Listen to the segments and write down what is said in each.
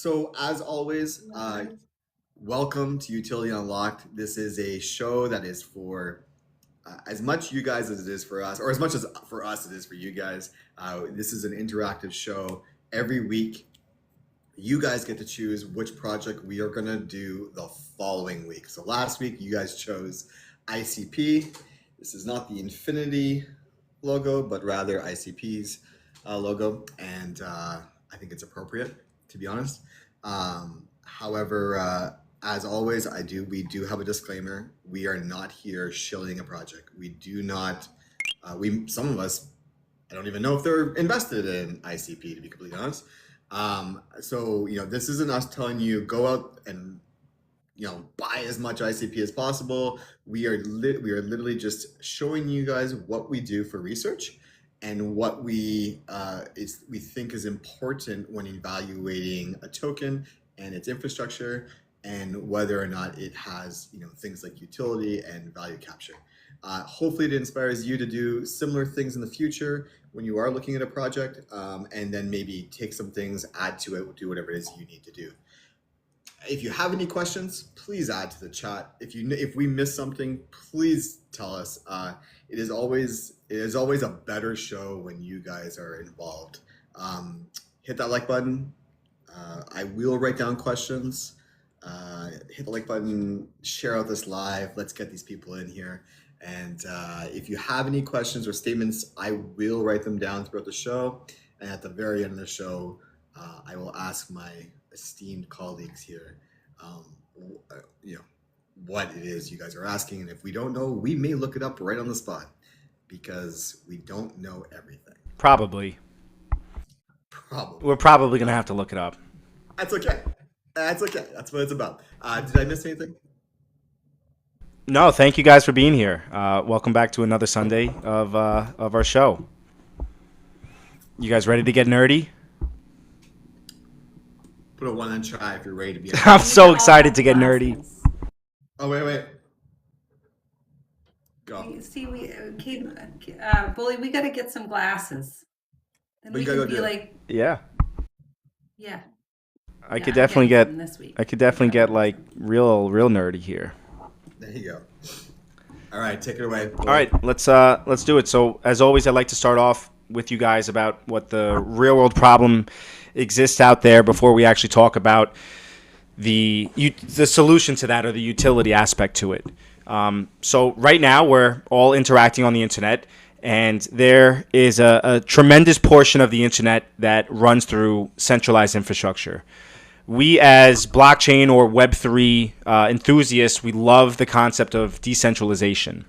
So as always, welcome to Utility Unlocked. This is a show that is for as much you guys as it is for us, or as much as for us it is for you guys. This is an interactive show. Every week, you guys get to choose which project we are going to do the following week. So last week, you guys chose ICP. This is not the Infinity logo, but rather ICP's logo. And I think it's appropriate, to be honest. However, as always, we do have a disclaimer. We are not here shilling a project. We do not, some of us, I don't even know if they're invested in ICP, to be completely honest. So, this isn't us telling you go out and, buy as much ICP as possible. We are literally just showing you guys what we do for research and what we think is important when evaluating a token and its infrastructure, and whether or not it has things like utility and value capture. Hopefully it inspires you to do similar things in the future when you are looking at a project, and then maybe take some things, add to it, do whatever it is you need to do. If you have any questions, please add to the chat. If we miss something, please tell us. It is always a better show when you guys are involved. Hit that like button. I will write down questions. Hit the like button, share out this live. Let's get these people in here. And if you have any questions or statements, I will write them down throughout the show. And at the very end of the show, I will ask my esteemed colleagues here, what it is you guys are asking. And if we don't know, we may look it up right on the spot, because we don't know everything. Probably. We're probably going to have to look it up. That's okay. That's what it's about. Did I miss anything? No, thank you guys for being here. Welcome back to another Sunday of our show. You guys ready to get nerdy? Put a 1 on try if you're ready to be. I'm so excited to get nerdy. Oh, wait. Go. See, Bully, we got to get some glasses. Then we can be like, yeah. I could definitely get like real nerdy here. There you go. All right, take it away. All right, let's do it. So as always, I'd like to start off with you guys about what the real world problem exists out there before we actually talk about the solution to that, or the utility aspect to it. So right now we're all interacting on the internet, and there is a tremendous portion of the internet that runs through centralized infrastructure. We as blockchain or Web3 enthusiasts, we love the concept of decentralization.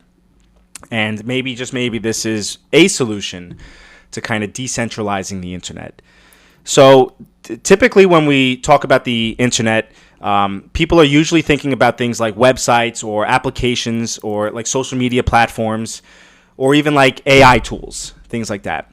And maybe, just maybe, this is a solution to kind of decentralizing the internet. So typically when we talk about the internet, people are usually thinking about things like websites or applications or like social media platforms, or even like AI tools, things like that.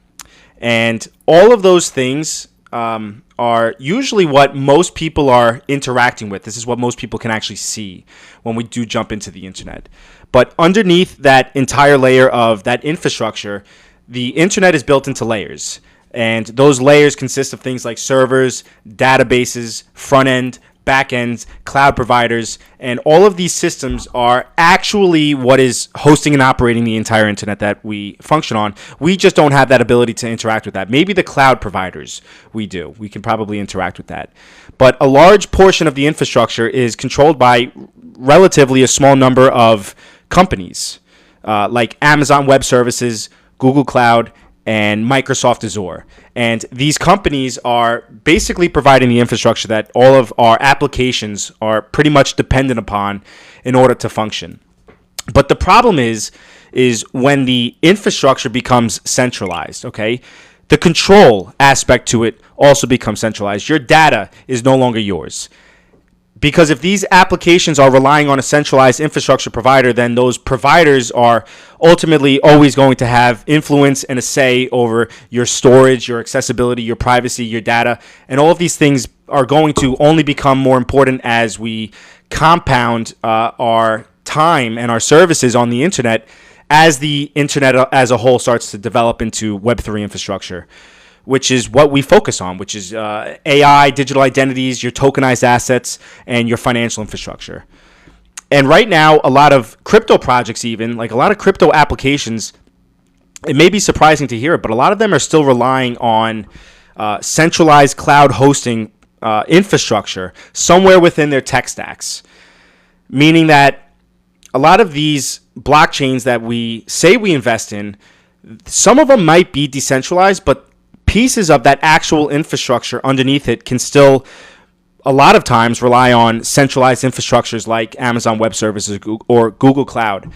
And all of those things are usually what most people are interacting with. This is what most people can actually see when we do jump into the internet. But underneath that entire layer of that infrastructure, the internet is built into layers. And those layers consist of things like servers, databases, front end, back ends, cloud providers, and all of these systems are actually what is hosting and operating the entire internet that we function on. We just don't have that ability to interact with that. Maybe the cloud providers we do. We can probably interact with that. But a large portion of the infrastructure is controlled by relatively a small number of companies, like Amazon Web Services, Google Cloud, and Microsoft Azure. And these companies are basically providing the infrastructure that all of our applications are pretty much dependent upon in order to function. But the problem is when the infrastructure becomes centralized, okay? The control aspect to it also becomes centralized. Your data is no longer yours. Because if these applications are relying on a centralized infrastructure provider, then those providers are ultimately always going to have influence and a say over your storage, your accessibility, your privacy, your data. And all of these things are going to only become more important as we compound our time and our services on the internet, as the internet as a whole starts to develop into Web3 infrastructure. which is what we focus on, which is AI, digital identities, your tokenized assets, and your financial infrastructure. And right now, a lot of crypto projects, even like a lot of crypto applications, it may be surprising to hear it, but a lot of them are still relying on centralized cloud hosting infrastructure somewhere within their tech stacks. Meaning that a lot of these blockchains that we say we invest in, some of them might be decentralized, but pieces of that actual infrastructure underneath it can still a lot of times rely on centralized infrastructures like Amazon Web Services or Google Cloud.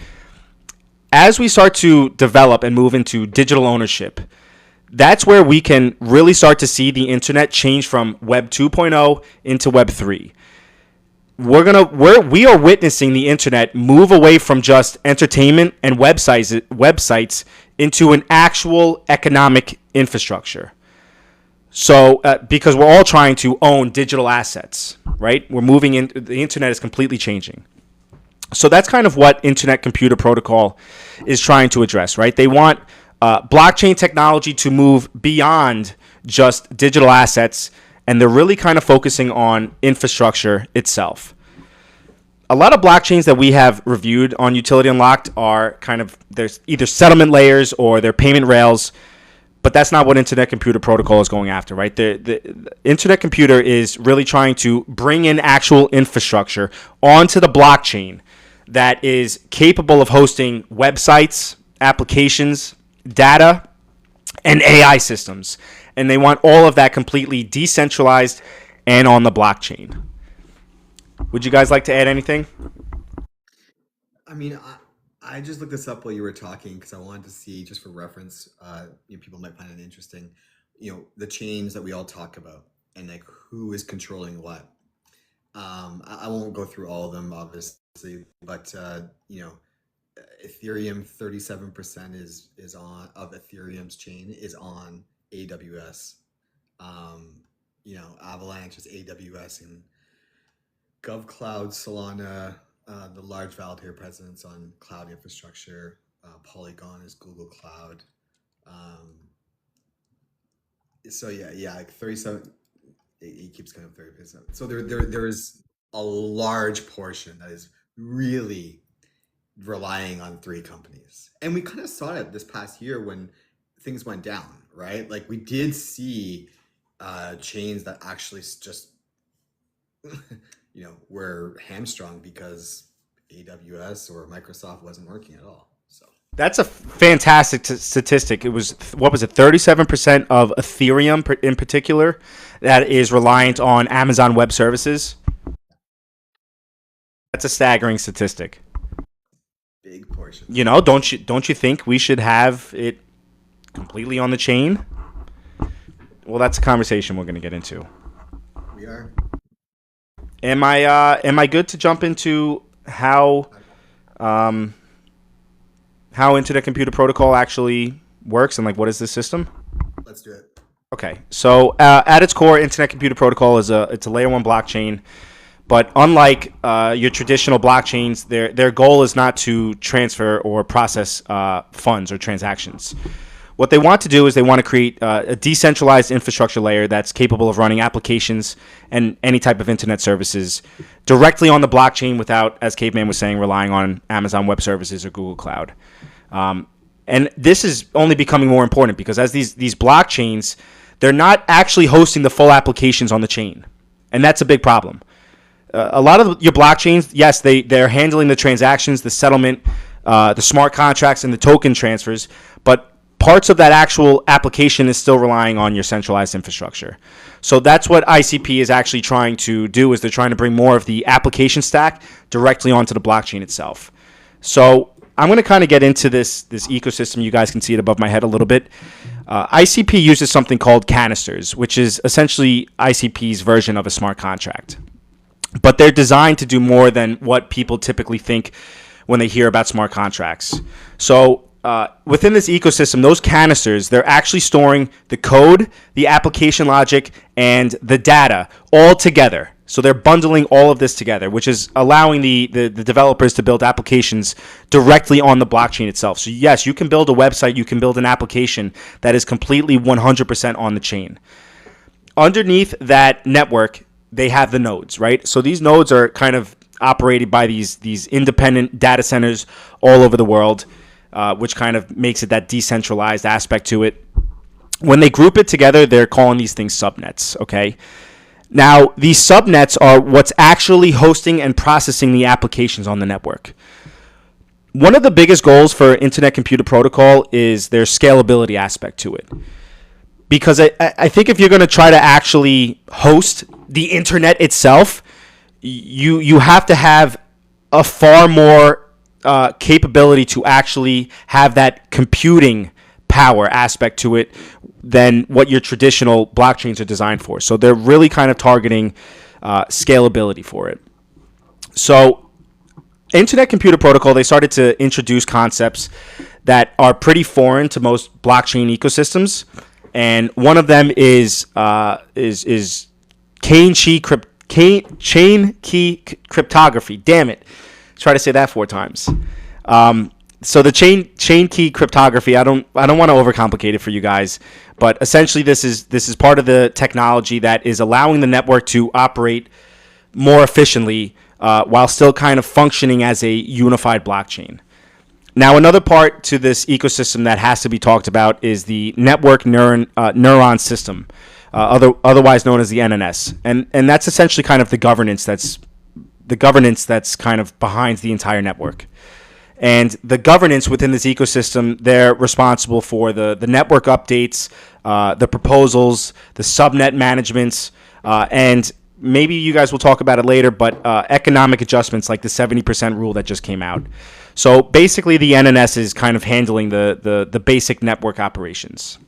As we start to develop and move into digital ownership, that's where we can really start to see the internet change from Web 2.0 into Web 3. We are witnessing the internet move away from just entertainment and websites into an actual economic infrastructure. So, because we're all trying to own digital assets, right? We're moving in. The internet is completely changing. So that's kind of what Internet Computer Protocol is trying to address, right? They want blockchain technology to move beyond just digital assets, and they're really kind of focusing on infrastructure itself. A lot of blockchains that we have reviewed on Utility Unlocked are there's either settlement layers or they're payment rails. But that's not what Internet Computer Protocol is going after, right? The Internet Computer is really trying to bring in actual infrastructure onto the blockchain that is capable of hosting websites, applications, data, and AI systems. And they want all of that completely decentralized and on the blockchain. Would you guys like to add anything? I mean, I just looked this up while you were talking because I wanted to see, just for reference, people might find it interesting, the chains that we all talk about and like who is controlling what. I won't go through all of them, obviously, but Ethereum, 37% is on of Ethereum's chain is on AWS. Avalanche is AWS, and GovCloud, Solana. The large validator presence on cloud infrastructure. Polygon is Google Cloud. Like 37. It keeps kind of 30%. So there is a large portion that is really relying on three companies, and we kind of saw it this past year when things went down, right? Like we did see chains that actually just were hamstrung because AWS or Microsoft wasn't working at all. So that's a fantastic statistic. It was, 37% of Ethereum in particular that is reliant on Amazon Web Services. That's a staggering statistic. Big portion. Don't you think we should have it completely on the chain? Well, that's a conversation we're going to get into. We are. Am I good to jump into how Internet Computer Protocol actually works and like what is this system? Let's do it. Okay, so at its core, Internet Computer Protocol it's a layer 1 blockchain, but unlike your traditional blockchains, their goal is not to transfer or process funds or transactions. What they want to do is they want to create a decentralized infrastructure layer that's capable of running applications and any type of internet services directly on the blockchain without, as Caveman was saying, relying on Amazon Web Services or Google Cloud. And this is only becoming more important because as these blockchains, they're not actually hosting the full applications on the chain. And that's a big problem. A lot of your blockchains, yes, they're handling the transactions, the settlement, the smart contracts, and the token transfers, but parts of that actual application is still relying on your centralized infrastructure. So that's what ICP is actually trying to do, is they're trying to bring more of the application stack directly onto the blockchain itself. So I'm going to kind of get into this ecosystem. You guys can see it above my head a little bit. ICP uses something called canisters, which is essentially ICP's version of a smart contract. But they're designed to do more than what people typically think when they hear about smart contracts. So within this ecosystem, those canisters, they're actually storing the code, the application logic, and the data all together. So they're bundling all of this together, which is allowing the developers to build applications directly on the blockchain itself. So yes, you can build a website, you can build an application that is completely 100% on the chain. Underneath that network, they have the nodes, right? So these nodes are kind of operated by these independent data centers all over the world, which kind of makes it that decentralized aspect to it. When they group it together, they're calling these things subnets, okay? Now, these subnets are what's actually hosting and processing the applications on the network. One of the biggest goals for Internet Computer Protocol is their scalability aspect to it. Because I think if you're going to try to actually host the internet itself, you have to have a far more capability to actually have that computing power aspect to it than what your traditional blockchains are designed for. So they're really kind of targeting scalability for it. So Internet Computer Protocol, they started to introduce concepts that are pretty foreign to most blockchain ecosystems. And one of them is chain key cryptography. Damn it. Try to say that 4 times. So the chain key cryptography, I don't want to overcomplicate it for you guys, but essentially this is part of the technology that is allowing the network to operate more efficiently while still kind of functioning as a unified blockchain. Now, another part to this ecosystem that has to be talked about is the network neuron system, otherwise known as the NNS, and that's essentially kind of the governance that's kind of behind the entire network. And the governance within this ecosystem, they're responsible for the network updates, the proposals, the subnet managements, and maybe you guys will talk about it later, but economic adjustments like the 70% rule that just came out. So basically the NNS is kind of handling the basic network operations.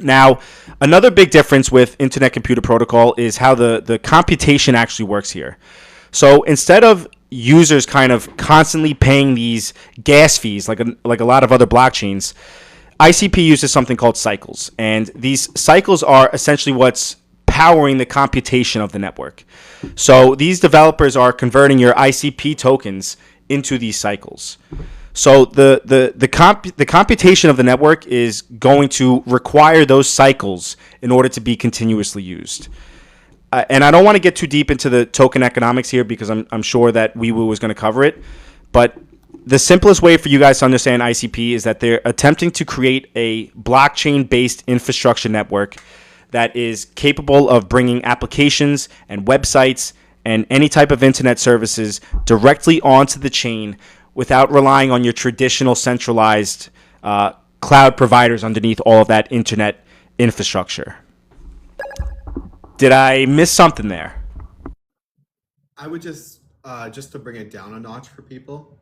Now, another big difference with Internet Computer Protocol is how the computation actually works here. So instead of users kind of constantly paying these gas fees like a lot of other blockchains, ICP uses something called cycles. And these cycles are essentially what's powering the computation of the network. So these developers are converting your ICP tokens into these cycles. So the computation of the network is going to require those cycles in order to be continuously used. And I don't want to get too deep into the token economics here because I'm sure that Wewo is going to cover it. But the simplest way for you guys to understand ICP is that they're attempting to create a blockchain-based infrastructure network that is capable of bringing applications and websites and any type of internet services directly onto the chain without relying on your traditional centralized cloud providers underneath all of that internet infrastructure. Did I miss something there? I would just to bring it down a notch for people,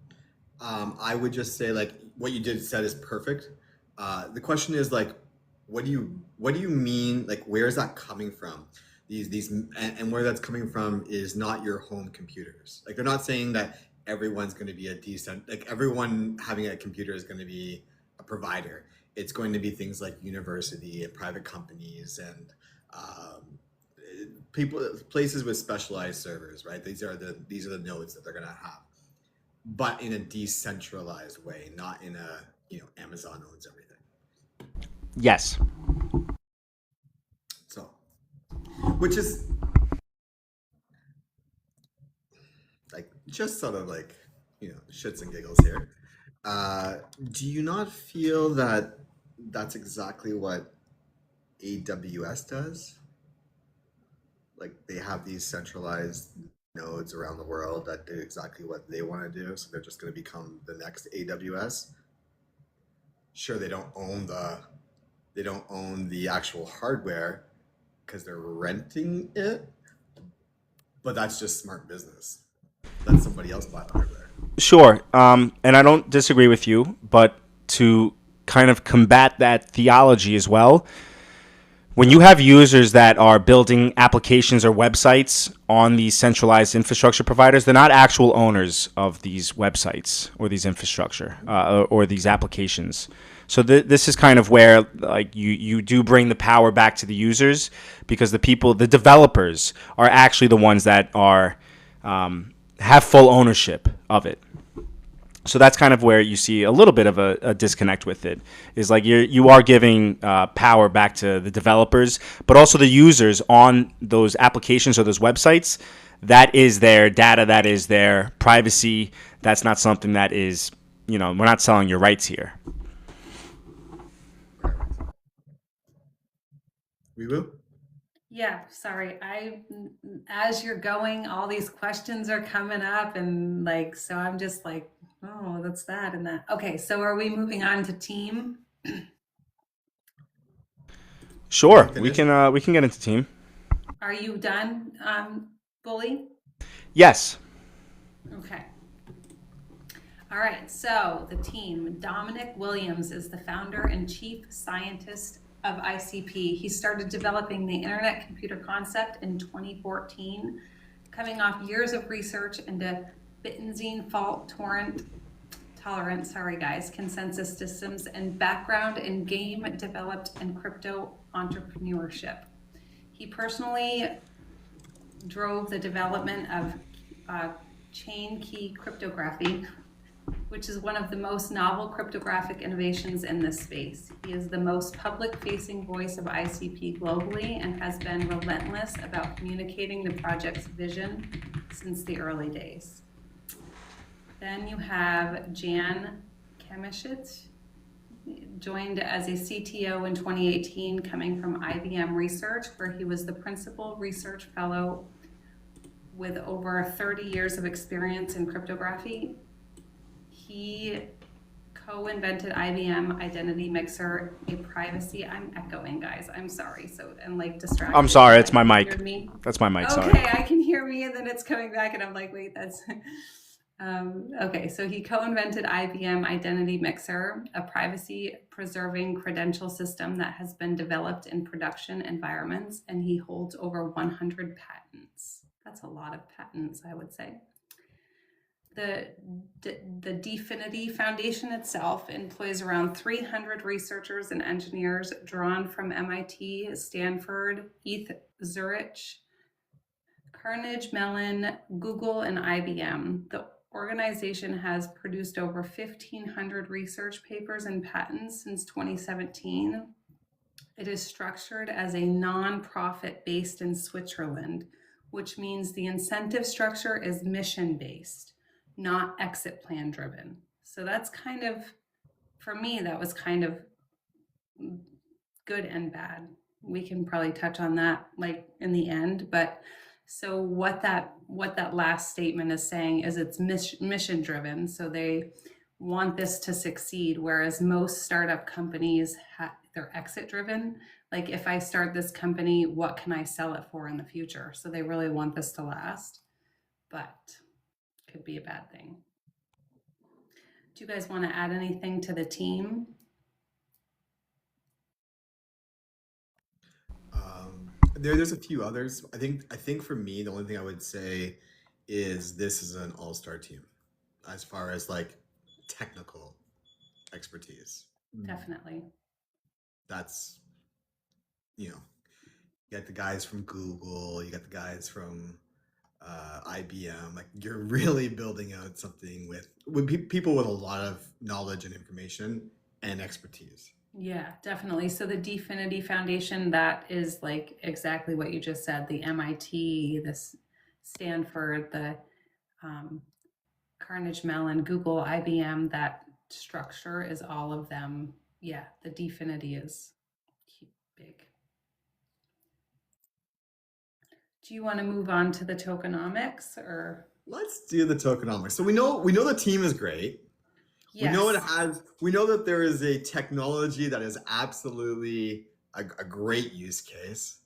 I would just say like what you said is perfect. The question is like, what do you mean? Like, where is that coming from? And where that's coming from is not your home computers. Like, they're not saying that everyone's going to be like everyone having a computer is going to be a provider. It's going to be things like university and private companies and places with specialized servers, right? These are the nodes that they're going to have, but in a decentralized way, not in a Amazon owns everything. Yes. So, which is like just sort of like shits and giggles here. Do you not feel that that's exactly what AWS does? Like, they have these centralized nodes around the world that do exactly what they want to do, so they're just going to become the next AWS. Sure, they don't own the actual hardware because they're renting it, but that's just smart business. Let somebody else buy the hardware. Sure, and I don't disagree with you, but to kind of combat that theology as well, when you have users that are building applications or websites on these centralized infrastructure providers, they're not actual owners of these websites or these infrastructure or these applications. So this is kind of where like you do bring the power back to the users, because the developers are actually the ones that are have full ownership of it. So that's kind of where you see a little bit of a disconnect with it. Is like you are giving power back to the developers, but also the users on those applications or those websites. That is their data. That is their privacy. That's not something that is, we're not selling your rights here. Wewo? Yeah, sorry. As you're going, all these questions are coming up, and like, so I'm just like, oh, that's that and that. Okay, so are we moving on to team? Sure, we can get into team. Are you done, Bully? Yes. Okay. All right, so the team. Dominic Williams is the founder and chief scientist of ICP. He started developing the internet computer concept in 2014, coming off years of research into Bitenzine fault tolerant, consensus systems, and background in game developed and crypto entrepreneurship. He personally drove the development of chain key cryptography, which is one of the most novel cryptographic innovations in this space. He is the most public-facing voice of ICP globally and has been relentless about communicating the project's vision since the early days. Then you have Jan Kamishit, joined as a CTO in 2018, coming from IBM Research, where he was the principal research fellow with over 30 years of experience in cryptography. He co-invented IBM Identity Mixer, a privacy. I'm echoing, guys. I'm sorry. So and like distracted. I'm sorry. It's my mic. That's my mic. Okay, sorry. I can hear me, and then it's coming back, and I'm like, wait, that's. Okay, so he co-invented IBM Identity Mixer, a privacy-preserving credential system that has been developed in production environments, and he holds over 100 patents. That's a lot of patents, I would say. The DFINITY Foundation itself employs around 300 researchers and engineers drawn from MIT, Stanford, ETH Zurich, Carnegie Mellon, Google, and IBM. The organization has produced over 1,500 research papers and patents since 2017. It is structured as a non-profit based in Switzerland, which means the incentive structure is mission-based, not exit plan driven. So that's kind of, for me, that was kind of good and bad. We can probably touch on that like in the end, but so what that last statement is saying is it's mission driven. So they want this to succeed, whereas most startup companies they're exit driven. Like, if I start this company, what can I sell it for in the future? So they really want this to last, but could be a bad thing. Do you guys want to add anything to the team? There's a few others. I think for me, the only thing I would say is this is an all-star team as far as like technical expertise. Definitely. That's, you got the guys from Google, you got the guys from IBM. Like, you're really building out something with people with a lot of knowledge and information and expertise. Yeah, definitely. So the DFINITY Foundation, that is like exactly what you just said. The MIT, the Stanford, the Carnegie Mellon, Google, IBM, that structure is all of them. Yeah, the DFINITY is big. Do you want to move on to the tokenomics, or? Let's do the tokenomics. So we know the team is great. Yes. We know that there is a technology that is absolutely a great use case.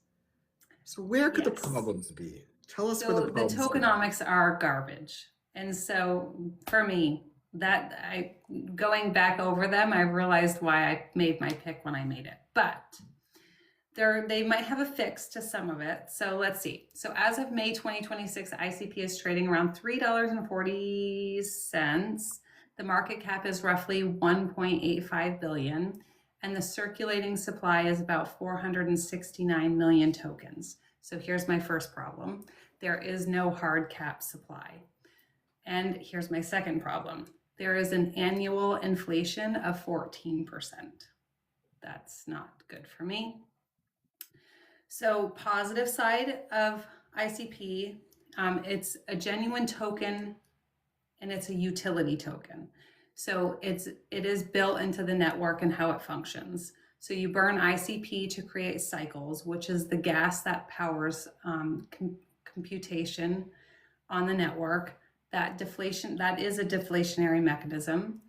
So where could the problems be? Tell us where the problems are. The tokenomics are garbage. And so for me, going back over them, I realized why I made my pick when I made it. But they might have a fix to some of it. So let's see. So as of May 2026, ICP is trading around $3.40. The market cap is roughly 1.85 billion, and the circulating supply is about 469 million tokens. So here's my first problem. There is no hard cap supply. And here's my second problem. There is an annual inflation of 14%. That's not good for me. So positive side of ICP, it's a genuine token and it's a utility token. So it is built into the network and how it functions. So you burn ICP to create cycles, which is the gas that powers computation on the network. That is a deflationary mechanism.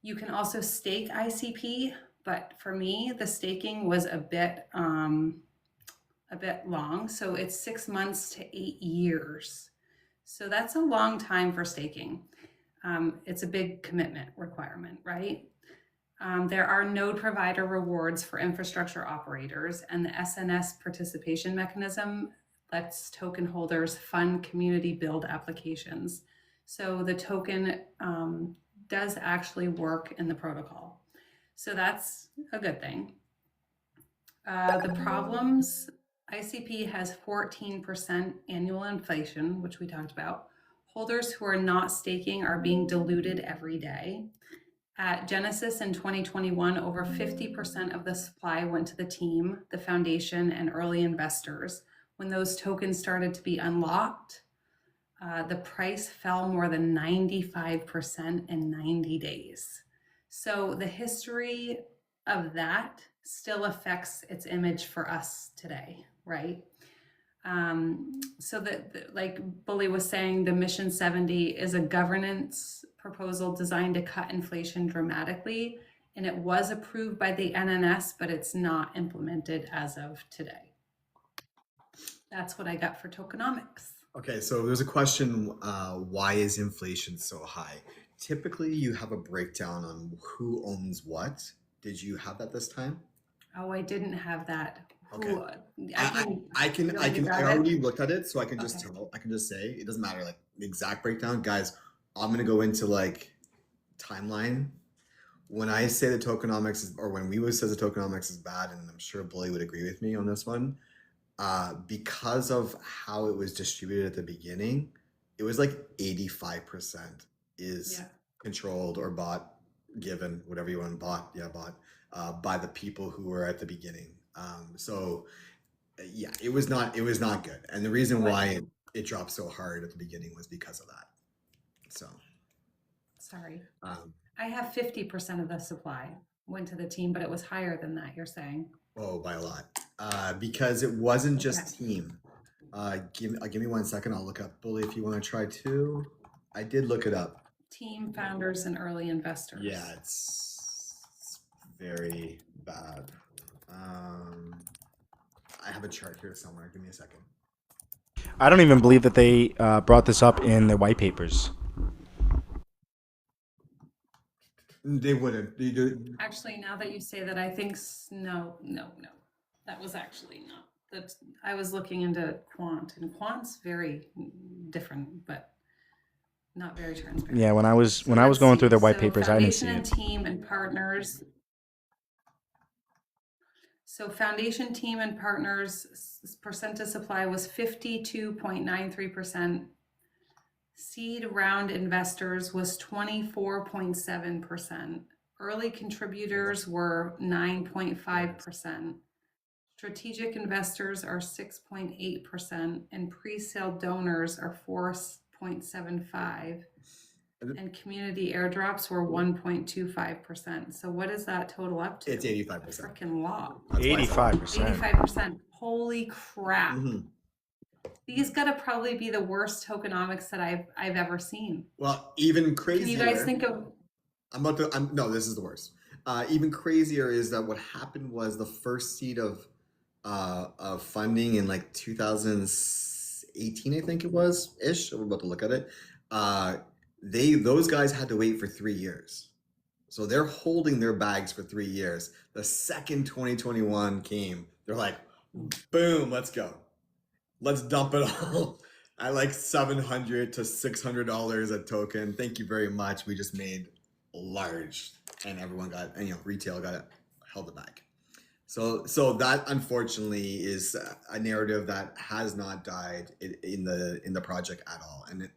You can also stake ICP, but for me, the staking was a bit long. So it's 6 months to 8 years. So that's a long time for staking. It's a big commitment requirement, right? There are node provider rewards for infrastructure operators, and the SNS participation mechanism lets token holders fund community build applications. So the token does actually work in the protocol. So that's a good thing. The problems, ICP has 14% annual inflation, which we talked about. Holders who are not staking are being diluted every day. At Genesis in 2021, over 50% of the supply went to the team, the foundation, and early investors. When those tokens started to be unlocked, the price fell more than 95% in 90 days. So the history of that still affects its image for us today, right? So that, like Bully was saying, the Mission 70 is a governance proposal designed to cut inflation dramatically, and it was approved by the NNS, but it's not implemented as of today. That's what I got for tokenomics. Okay, so there's a question, why is inflation so high? Typically, you have a breakdown on who owns what. Did you have that this time? Oh, I didn't have that. Okay. Ooh, I already looked at it, so I can just Okay. tell. I can just say it doesn't matter, like the exact breakdown, guys. I'm gonna go into like timeline. When I say the tokenomics is, or when Wewo says the tokenomics is bad, and I'm sure Bully would agree with me on this one, because of how it was distributed at the beginning, it was like 85% is controlled or bought, given whatever you want, bought by the people who were at the beginning. So yeah, it was not good, and the reason why it dropped so hard at the beginning was because of that. So sorry, I have 50% of the supply went to the team, but it was higher than that, you're saying? Oh, by a lot, because it wasn't just team. Give me 1 second. I'll look up Bully if you want to try too. I did look it up. Team founders and early investors. Yeah, it's very bad. I have a chart here somewhere. Give me a second. I don't even believe that they brought this up in the white papers. They wouldn't. Actually, now that you say that, I think no. That was actually not. That I was looking into quant, and quant's very different, but not very transparent. Yeah, when I was going through the white papers, I didn't see Foundation it. and team and partners. So foundation, team, and partners percent of supply was 52.93%. Seed round investors was 24.7%. Early contributors were 9.5%. Strategic investors are 6.8%, and pre-sale donors are 4.75%. And community airdrops were 1.25%. So what does that total up to? It's 85%. Freaking lot. 85%. 85%. Holy crap. Mm-hmm. These gotta probably be the worst tokenomics that I've ever seen. Well, even crazier. Can you guys think of? No, this is the worst. Even crazier is that what happened was the first seed of funding in like 2018, I think it was ish. We're about to look at it. Those guys had to wait for 3 years. So they're holding their bags for 3 years. The second 2021 came, they're like, boom, let's go. Let's dump it all. at like $700 to $600 a token. Thank you very much. We just made large, and everyone got, and retail got it, held it back. So that unfortunately is a narrative that has not died in the project at all, and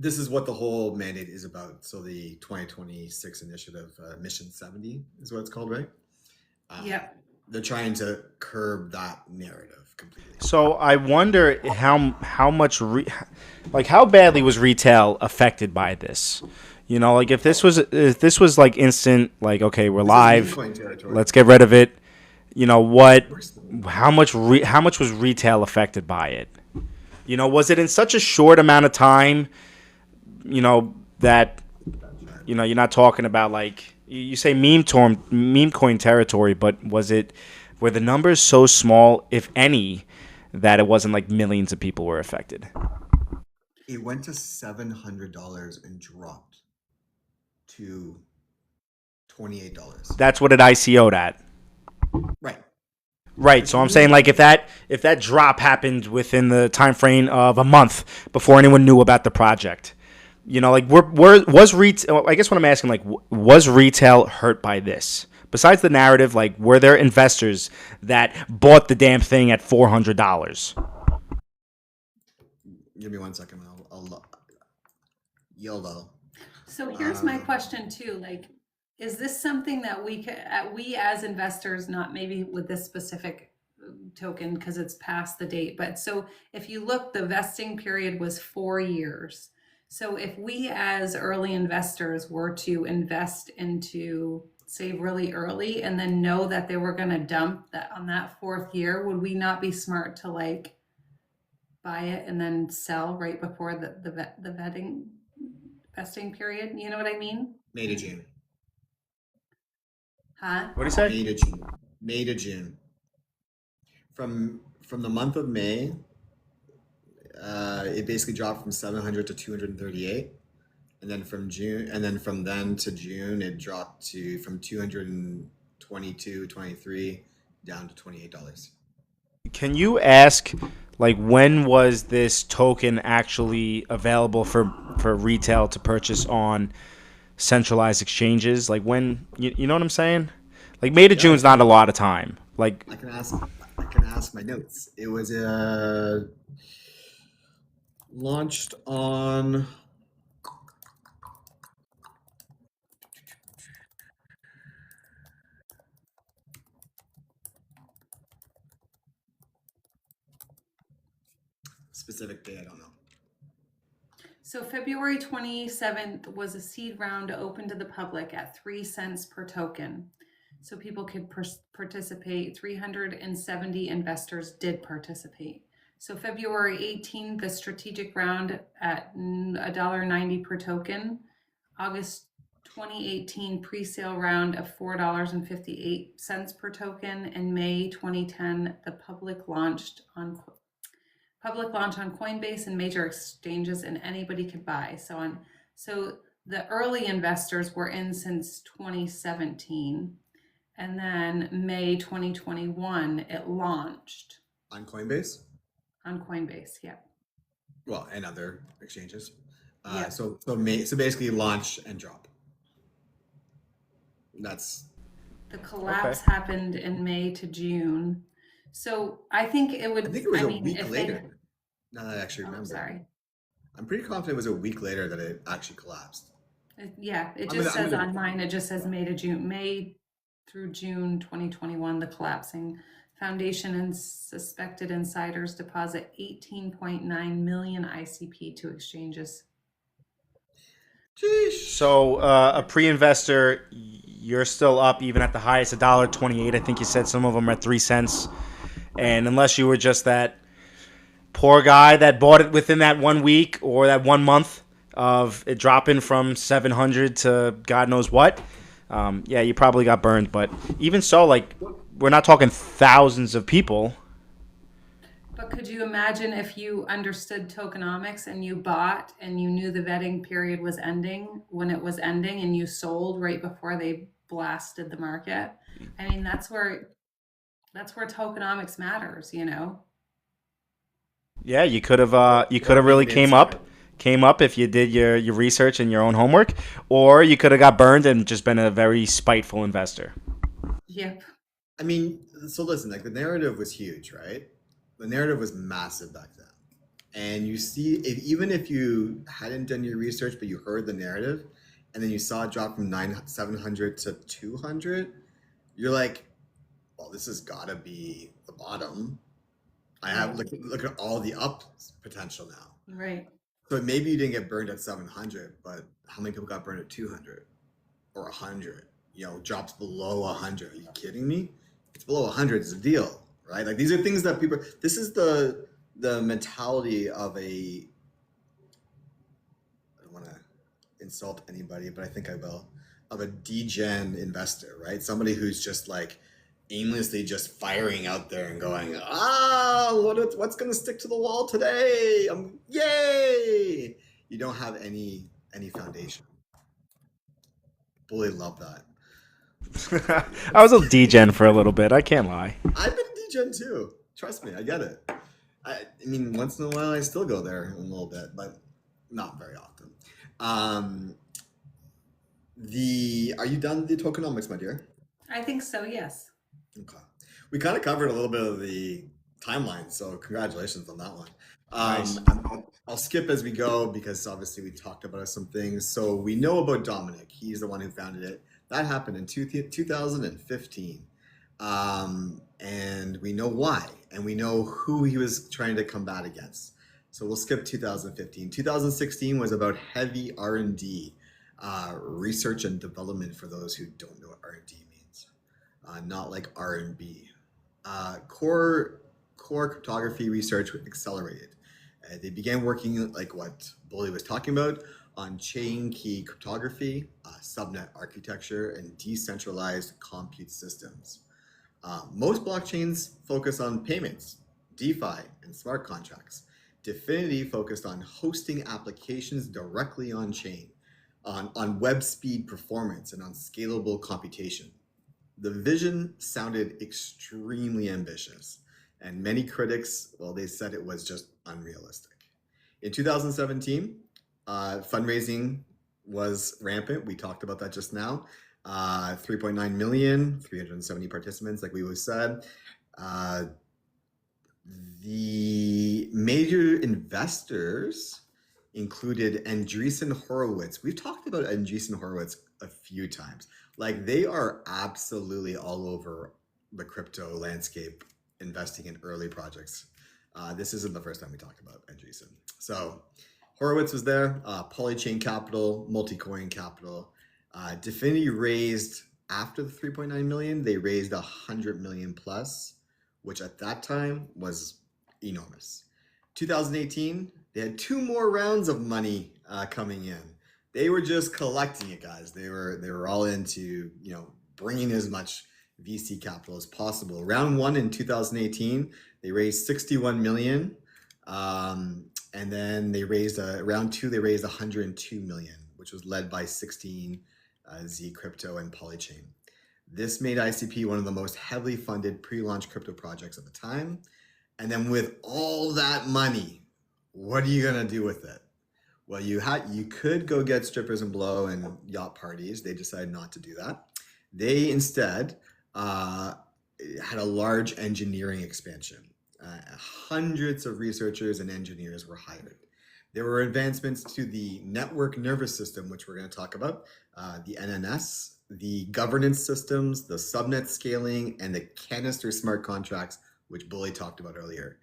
this is what the whole mandate is about. So the 2026 initiative, Mission 70 is what it's called, right? Yep. They're trying to curb that narrative completely. So I wonder how much how badly was retail affected by this? Like if this was like instant, like, okay, we're live, let's get rid of it. How much was retail affected by it? Was it in such a short amount of time? That you're not talking about, like, you say meme coin territory, but were the numbers so small, if any, that it wasn't like millions of people were affected? It went to $700 and dropped to $28. That's what it ICO'd at. Right. Right. So I'm saying, like, if that drop happened within the time frame of a month before anyone knew about the project, like, was retail? I guess what I'm asking, like, was retail hurt by this? Besides the narrative, like, were there investors that bought the damn thing at $400? Give me 1 second. I'll YOLO. So here's my question too. Like, is this something that we as investors, not maybe with this specific token because it's past the date, but so if you look, the vesting period was 4 years. So if we as early investors were to invest into, say, really early and then know that they were going to dump that on that 4th year, would we not be smart to, like, buy it and then sell right before the vesting period? You know what I mean? May to June. Huh? What do you say? May to June. May to June. From the month of May, it basically dropped from 700 to 238, and then from then to June, it dropped from 222, 23 down to $28. Can you ask, like, when was this token actually available for retail to purchase on centralized exchanges? Like, when, you know what I'm saying? Like, May to June's not a lot of time. Like, I can ask my notes. It was launched on specific day, I don't know. So February 27th was a seed round open to the public at 3 cents per token. So people could participate. 370 investors did participate. So February 18th, the strategic round at $1.90 per token. August 2018 pre-sale round of $4.58 per token. And May 2010, the public launch on Coinbase and major exchanges, and anybody could buy. So the early investors were in since 2017, and then May 2021 it launched On Coinbase? on Coinbase. Yeah. Well, and other exchanges. Yeah. So basically launch and drop. That's The collapse happened in May to June. So I think it would. I think it was a week later. Now that I actually remember. Sorry. I'm pretty confident it was a week later that it actually collapsed. It just says on mine, it just says May through June 2021, the collapsing. Foundation and suspected insiders deposit 18.9 million ICP to exchanges. Jeez. So a pre-investor, you're still up even at the highest, $1.28. I think you said some of them are at 3 cents. And unless you were just that poor guy that bought it within that 1 week or that 1 month of it dropping from 700 to God knows what, you probably got burned. But even so, like, we're not talking thousands of people. But could you imagine if you understood tokenomics and you bought and you knew the vetting period was ending when it was ending and you sold right before they blasted the market? I mean, that's where tokenomics matters, you know? Yeah, you could have really came up if you did your research and your own homework, or you could have got burned and just been a very spiteful investor. Yep. I mean, so listen, like the narrative was huge, right? The narrative was massive back then. And you see, even if you hadn't done your research, but you heard the narrative, and then you saw it drop from 700 to 200, you're like, well, this has got to be the bottom. I have look at all the up potential now. Right. So maybe you didn't get burned at 700, but how many people got burned at 200 or 100? You know, drops below 100. Are you kidding me? It's below 100 is a deal, right? Like these are things that people. This is the mentality of a. I don't want to insult anybody, but I think I will. Of a degen investor, right? Somebody who's just like aimlessly just firing out there and going, what's going to stick to the wall today? Yay! You don't have any foundation. Bully love that. I was a degen for a little bit. I can't lie. I've been a degen too. Trust me, I get it. I mean, once in a while I still go there a little bit, but not very often. Are you done with the tokenomics, my dear? I think so, yes. Okay. We kind of covered a little bit of the timeline, so congratulations on that one. Nice. I'll skip as we go because obviously we talked about some things. So we know about Dominic. He's the one who founded it. That happened in 2015. And we know why, and we know who he was trying to combat against. So we'll skip 2015. 2016 was about heavy R&D, research and development for those who don't know what R&D means. Not like R&B. Core cryptography research accelerated. They began working, like what Bully was talking about, on chain key cryptography, subnet architecture, and decentralized compute systems. Most blockchains focus on payments, DeFi, and smart contracts. Dfinity focused on hosting applications directly on chain, on web speed performance, and on scalable computation. The vision sounded extremely ambitious, and many critics, well, they said it was just unrealistic. In 2017, fundraising was rampant. We talked about that just now. 3.9 million, 370 participants, like we always said. The major investors included Andreessen Horowitz. We've talked about Andreessen Horowitz a few times. Like they are absolutely all over the crypto landscape, investing in early projects. This isn't the first time we talked about Andreessen. So Horowitz was there, Polychain Capital, Multicoin Capital. Dfinity raised, after the 3.9 million, they raised 100 million plus, which at that time was enormous. 2018, they had 2 more rounds of money coming in. They were just collecting it, guys. They were all into, bringing as much VC capital as possible. Round 1 in 2018, they raised 61 million. And then they raised round 2, they raised 102 million, which was led by 16 Z Crypto and Polychain. This made ICP one of the most heavily funded pre-launch crypto projects at the time. And then with all that money, what are you gonna do with it? Well, you could go get strippers and blow and yacht parties. They decided not to do that. They instead had a large engineering expansion. Hundreds of researchers and engineers were hired. There were advancements to the network nervous system, which we're going to talk about, the NNS, the governance systems, the subnet scaling, and the canister smart contracts, which Bully talked about earlier.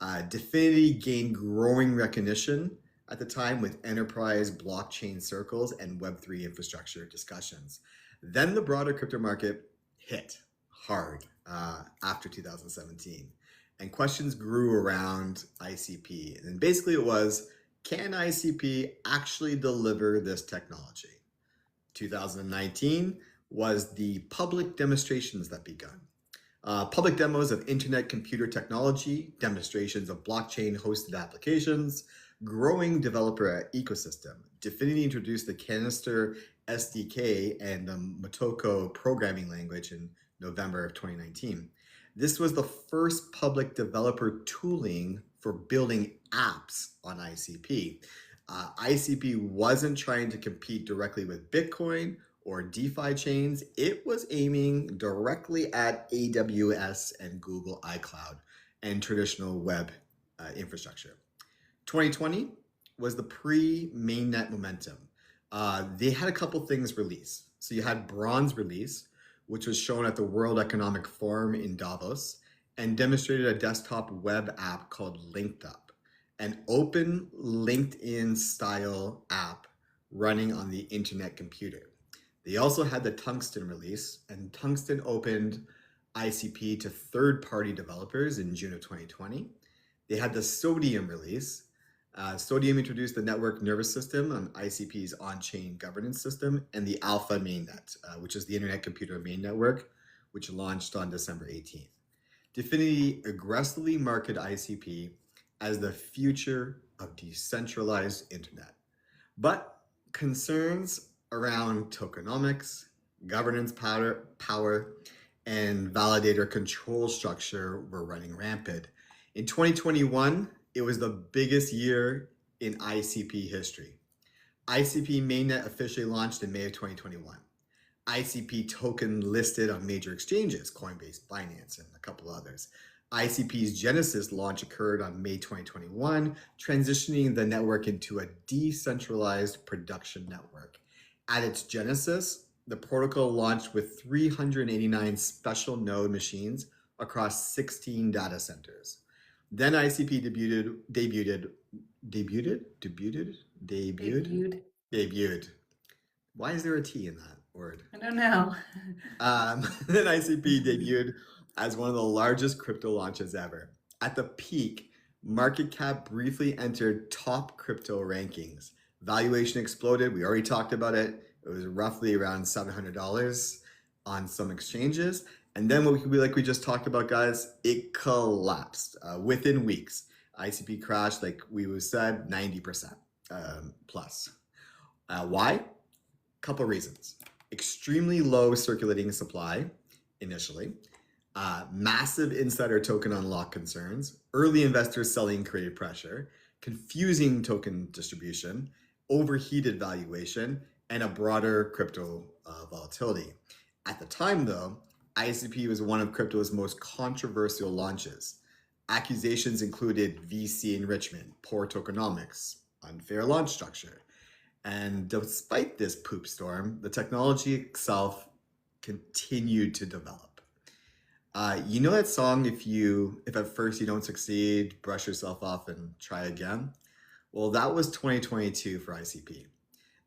Dfinity gained growing recognition at the time with enterprise blockchain circles and Web3 infrastructure discussions. Then the broader crypto market hit hard after 2017. And questions grew around ICP. And basically it was, can ICP actually deliver this technology? 2019 was the public demonstrations that begun. Public demos of internet computer technology, demonstrations of blockchain hosted applications, growing developer ecosystem. Dfinity introduced the Canister SDK and the Motoko programming language in November of 2019. This was the first public developer tooling for building apps on ICP. ICP wasn't trying to compete directly with Bitcoin or DeFi chains. It was aiming directly at AWS and Google iCloud and traditional web infrastructure. 2020 was the pre-mainnet momentum. They had a couple things release. So you had Bronze release, which was shown at the World Economic Forum in Davos and demonstrated a desktop web app called Linked Up, an open LinkedIn style app running on the internet computer. They also had the Tungsten release, and Tungsten opened ICP to third-party developers in June of 2020. They had the Sodium release. Sodium introduced the network nervous system on ICP's on-chain governance system, and the Alpha mainnet, which is the Internet Computer Main Network, which launched on December 18th. Dfinity aggressively marketed ICP as the future of decentralized internet. But concerns around tokenomics, governance power, and validator control structure were running rampant. In 2021, it was the biggest year in ICP history. ICP mainnet officially launched in May of 2021. ICP token listed on major exchanges, Coinbase, Binance, and a couple others. ICP's Genesis launch occurred on May 2021, transitioning the network into a decentralized production network. At its genesis, the protocol launched with 389 special node machines across 16 data centers. Then ICP debuted. Why is there a T in that word? I don't know. Then ICP debuted as one of the largest crypto launches ever. At the peak, market cap briefly entered top crypto rankings. Valuation exploded. We already talked about it. It was roughly around $700 on some exchanges. And then like we just talked about, guys, it collapsed within weeks. ICP crashed, like we said, 90% plus. Why? Couple reasons. Extremely low circulating supply initially, massive insider token unlock concerns, early investors selling created pressure, confusing token distribution, overheated valuation, and a broader crypto volatility. At the time, though, ICP was one of crypto's most controversial launches. Accusations included VC enrichment, poor tokenomics, unfair launch structure. And despite this poop storm, the technology itself continued to develop. You know that song, if at first you don't succeed, brush yourself off and try again? Well, that was 2022 for ICP.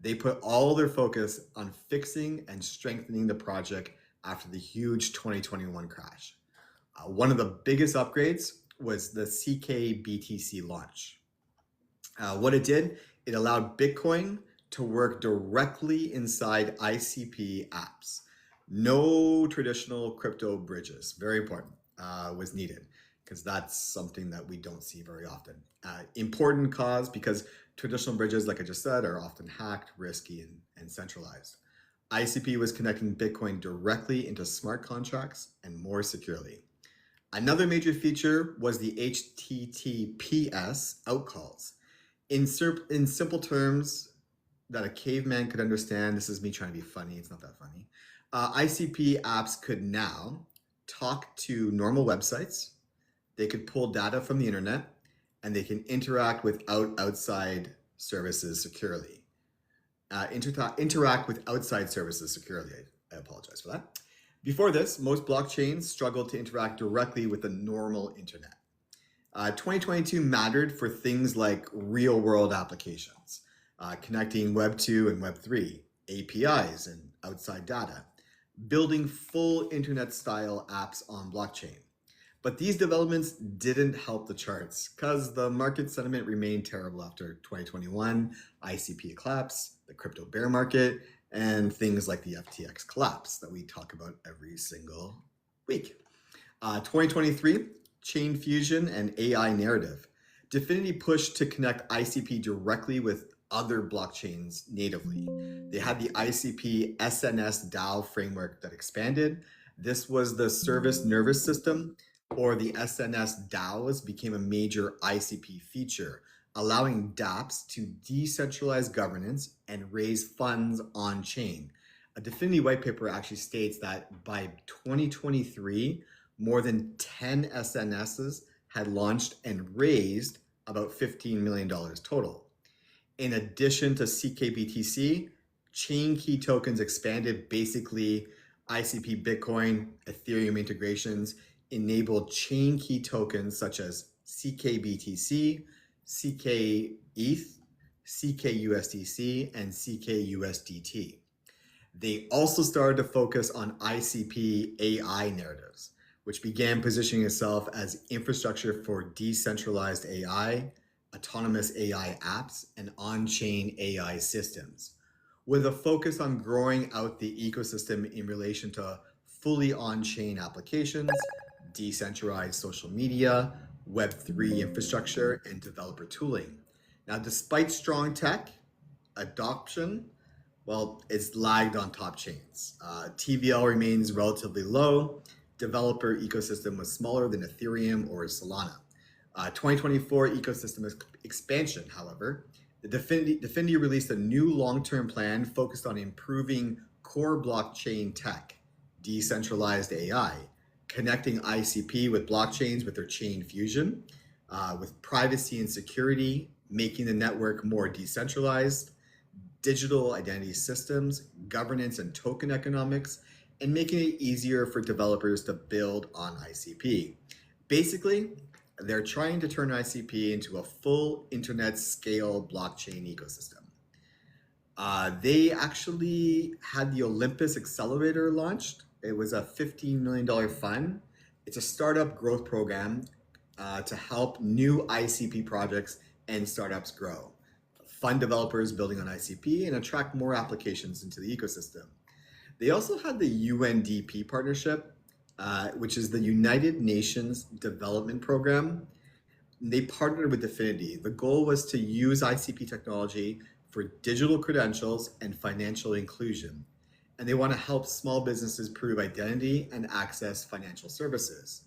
They put all their focus on fixing and strengthening the project after the huge 2021 crash. One of the biggest upgrades was the CKBTC launch. What it did, it allowed Bitcoin to work directly inside ICP apps. No traditional crypto bridges, very important, was needed, because that's something that we don't see very often. Important cause because traditional bridges, like I just said, are often hacked, risky, and centralized. ICP was connecting Bitcoin directly into smart contracts and more securely. Another major feature was the HTTPS outcalls. In simple terms that a caveman could understand, this is me trying to be funny, it's not that funny. ICP apps could now talk to normal websites, they could pull data from the internet, and they can interact with outside services securely. Interact with outside services securely. I apologize for that. Before this, most blockchains struggled to interact directly with the normal internet. 2022 mattered for things like real-world applications, connecting Web 2 and Web 3, APIs and outside data, building full internet-style apps on blockchain. But these developments didn't help the charts because the market sentiment remained terrible after 2021, ICP collapse, the crypto bear market, and things like the FTX collapse that we talk about every single week. 2023, chain fusion and AI narrative. Dfinity pushed to connect ICP directly with other blockchains natively. They had the ICP SNS DAO framework that expanded. This was the service nervous system or the SNS DAOs became a major ICP feature, allowing dApps to decentralize governance and raise funds on chain. A Dfinity white paper actually states that by 2023, more than 10 SNSs had launched and raised about $15 million total. In addition to CKBTC, chain key tokens expanded. Basically, ICP Bitcoin, Ethereum integrations enabled chain key tokens such as CKBTC, CKETH, CKUSDC, and CKUSDT. They also started to focus on ICP AI narratives, which began positioning itself as infrastructure for decentralized AI, autonomous AI apps, and on-chain AI systems, with a focus on growing out the ecosystem in relation to fully on-chain applications, decentralized social media, Web3 infrastructure, and developer tooling. Now, despite strong tech adoption, well, it's lagged on top chains. TVL remains relatively low. Developer ecosystem was smaller than Ethereum or Solana. 2024 ecosystem expansion, however, the Dfinity released a new long-term plan focused on improving core blockchain tech, decentralized AI, connecting ICP with blockchains with their chain fusion, with privacy and security, making the network more decentralized, digital identity systems, governance and token economics, and making it easier for developers to build on ICP. Basically, they're trying to turn ICP into a full internet scale blockchain ecosystem. They actually had the Olympus Accelerator launched. It was a $15 million fund. It's a startup growth program to help new ICP projects and startups grow, fund developers building on ICP, and attract more applications into the ecosystem. They also had the UNDP partnership, which is the United Nations Development Program. They partnered with Dfinity. The goal was to use ICP technology for digital credentials and financial inclusion. And they want to help small businesses prove identity and access financial services.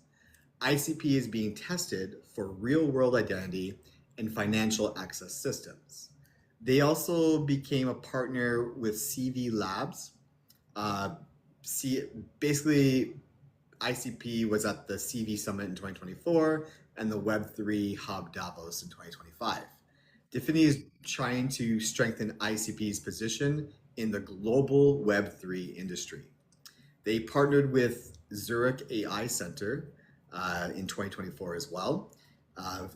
ICP is being tested for real-world identity and financial access systems. They also became a partner with CV Labs. Basically, ICP was at the CV Summit in 2024 and the Web3 Hub Davos in 2025. Dfinity is trying to strengthen ICP's position in the global Web3 industry. They partnered with Zurich AI Center in 2024 as well.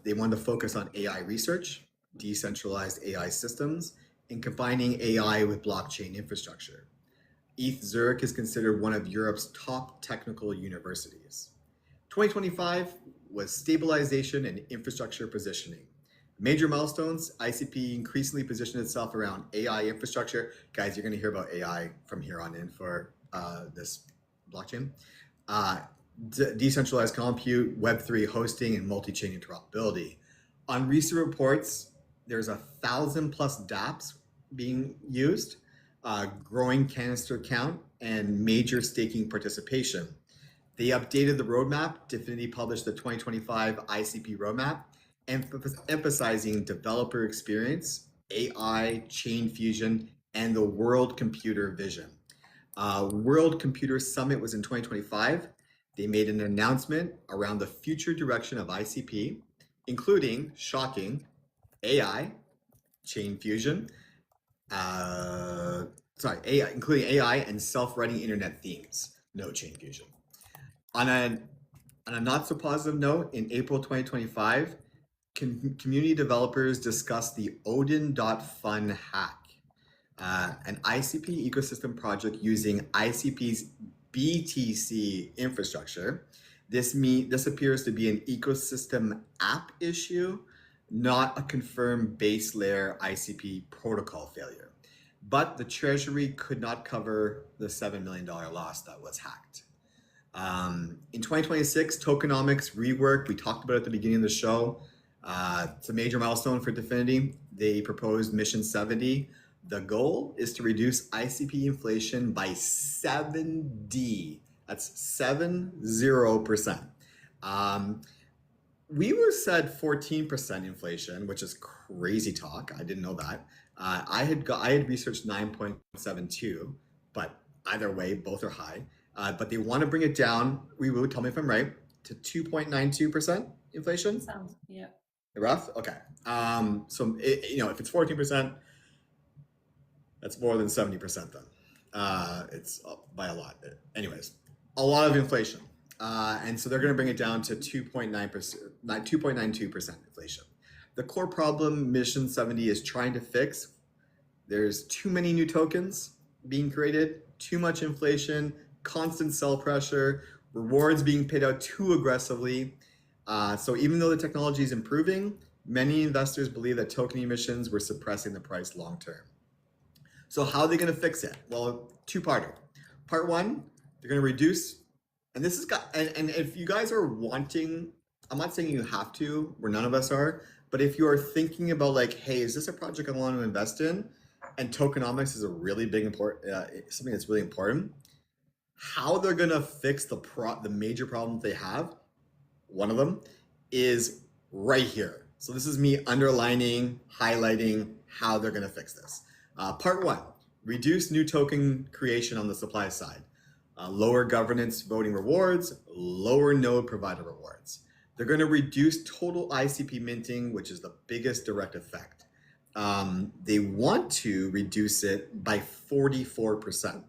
They wanted to focus on AI research, decentralized AI systems, and combining AI with blockchain infrastructure. ETH Zurich is considered one of Europe's top technical universities. 2025 was stabilization and infrastructure positioning. Major milestones, ICP increasingly positioned itself around AI infrastructure. Guys, you're going to hear about AI from here on in for this blockchain. Decentralized compute, Web3 hosting, and multi-chain interoperability. On recent reports, there's 1,000 plus dApps being used, growing canister count, and major staking participation. They updated the roadmap. Dfinity published the 2025 ICP roadmap, emphasizing developer experience, AI, chain fusion, and the World Computer Vision. World Computer Summit was in 2025. They made an announcement around the future direction of ICP, including, shocking, AI, chain fusion, AI, including AI and self-writing internet themes, no chain fusion. On a not so positive note, in April 2025, community developers discussed the Odin.fun hack, an ICP ecosystem project using ICP's BTC infrastructure. This appears to be an ecosystem app issue, not a confirmed base layer ICP protocol failure. But the treasury could not cover the $7 million loss that was hacked. In 2026, tokenomics rework, we talked about it at the beginning of the show. It's a major milestone for Dfinity. They proposed Mission 70. The goal is to reduce ICP inflation by 70. That's 70%. We were said 14% inflation, which is crazy talk. I didn't know that. I had researched 9.72, but either way, both are high. But they want to bring it down. We will tell me if I'm right to 2.92% inflation. Sounds, yeah. Rough. Okay. If it's 14%, that's more than 70% then. It's by a lot. Anyways, a lot of inflation. And so they're going to bring it down to 2.92% inflation. The core problem Mission 70 is trying to fix, there's too many new tokens being created, too much inflation, constant sell pressure, rewards being paid out too aggressively. So even though the technology is improving, many investors believe that token emissions were suppressing the price long term. So how are they going to fix it? Well, two-parter. Part one, they're going to reduce, and this is and if you guys are wanting, I'm not saying you have to, where none of us are, but if you are thinking about like, hey, is this a project I want to invest in? And tokenomics is a really big something that's really important. How they're going to fix the major problem they have, one of them is right here. So this is me underlining, highlighting how they're going to fix this. Part one, reduce new token creation on the supply side. Lower governance voting rewards, lower node provider rewards. They're going to reduce total ICP minting, which is the biggest direct effect. They want to reduce it by 44%.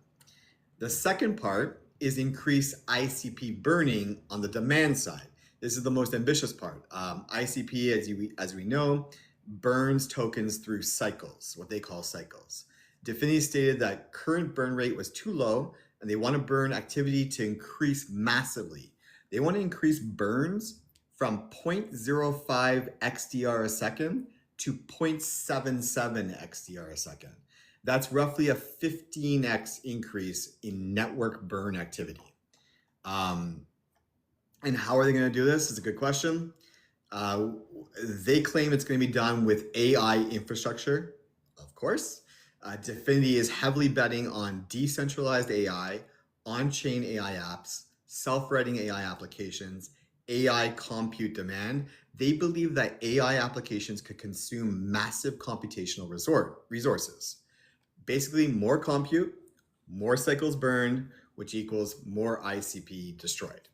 The second part is increase ICP burning on the demand side. This is the most ambitious part. ICP, as we know, burns tokens through cycles, what they call cycles. Dfinity stated that current burn rate was too low, and they want to burn activity to increase massively. They want to increase burns from 0.05 XDR a second to 0.77 XDR a second. That's roughly a 15x increase in network burn activity. And how are they going to do this? Is a good question. They claim it's going to be done with AI infrastructure, of course. Dfinity is heavily betting on decentralized AI, on-chain AI apps, self-writing AI applications, AI compute demand. They believe that AI applications could consume massive computational resources. Basically, more compute, more cycles burned, which equals more ICP destroyed.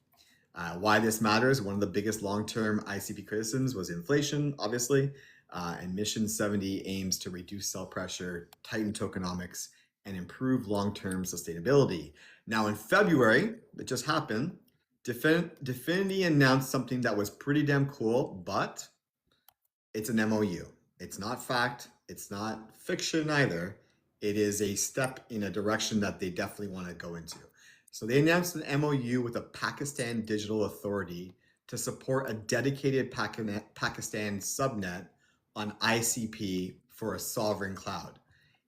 Why this matters, one of the biggest long-term ICP criticisms was inflation, obviously, and Mission 70 aims to reduce sell pressure, tighten tokenomics, and improve long-term sustainability. Now in February, that just happened, Dfinity announced something that was pretty damn cool, but it's an MOU. It's not fact, it's not fiction either. It is a step in a direction that they definitely want to go into. So they announced an MOU with the Pakistan Digital Authority to support a dedicated Pakistan subnet on ICP for a sovereign cloud.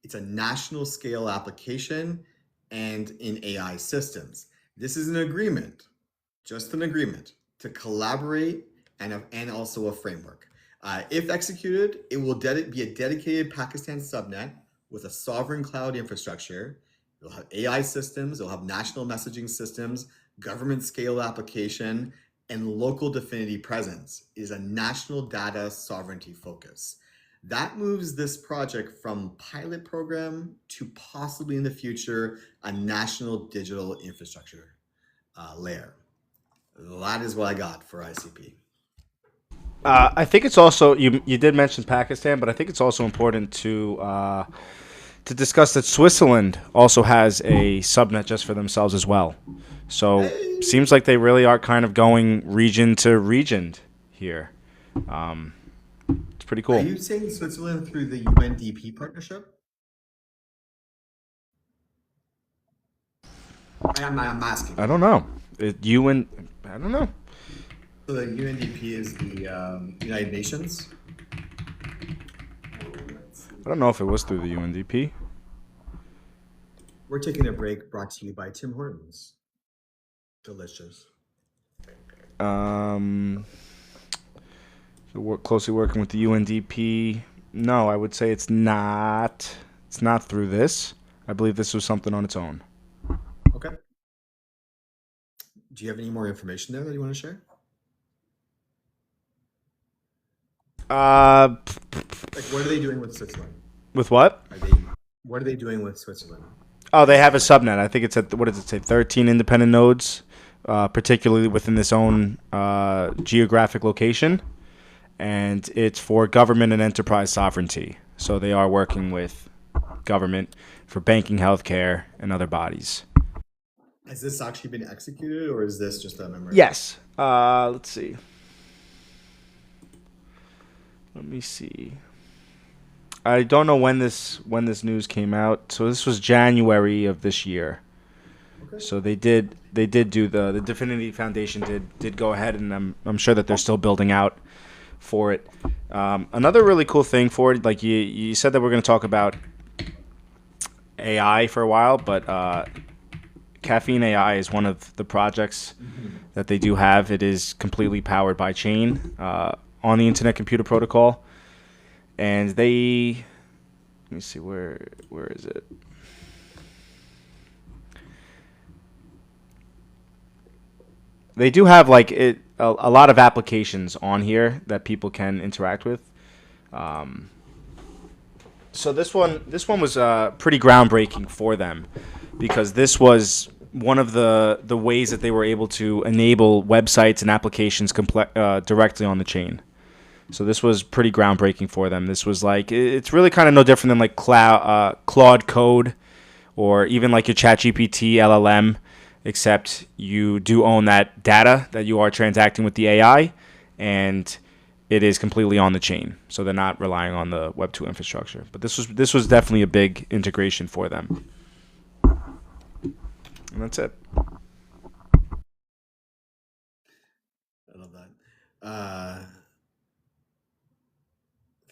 It's a national scale application and in AI systems. This is an agreement, just an agreement to collaborate and also a framework. If executed, it will be a dedicated Pakistan subnet with a sovereign cloud infrastructure. It'll have AI systems, it'll have national messaging systems, government scale application, and local Dfinity presence. It is a national data sovereignty focus. That moves this project from pilot program to possibly in the future, a national digital infrastructure layer. That is what I got for ICP. I think it's also you did mention Pakistan, but I think it's also important to discuss that Switzerland also has a subnet just for themselves as well. So seems like they really are kind of going region to region here. It's pretty cool. Are you saying Switzerland through the UNDP partnership? I'm asking. I don't know. I don't know. So the UNDP is the United Nations? I don't know if it was through the UNDP. We're taking a break brought to you by Tim Hortons. Delicious. So we're closely working with the UNDP. No, I would say it's not. It's not through this. I believe this was something on its own. Okay. Do you have any more information there that you want to share? Uh, Like, what are they doing with Switzerland? with what? Are they? What are they doing with Switzerland? Oh, they Is have a that subnet. I think it's at what does it say? 13 independent nodes, particularly within this own geographic location, and it's for government and enterprise sovereignty. So they are working with government for banking, healthcare, and other bodies. has this actually been executed, or is this just a memory? Yes. Let's see. Let me see. I don't know when this news came out. So this was January of this year. Okay. So they did do the Divinity Foundation did go ahead, and I'm sure that they're still building out for it. Another really cool thing for it, like you said that we're going to talk about AI for a while, but Caffeine AI is one of the projects that they do have. It is completely powered by chain on the Internet Computer Protocol, and they let me see where is it. They do have like a lot of applications on here that people can interact with. So this one was pretty groundbreaking for them because this was one of the ways that they were able to enable websites and applications directly on the chain. So this was pretty groundbreaking for them. This was like it's really kind of no different than like Claude Code or even like your ChatGPT LLM, except you do own that data that you are transacting with the AI, and it is completely on the chain. So they're not relying on the Web2 infrastructure. But this was definitely a big integration for them. And that's it. I love that.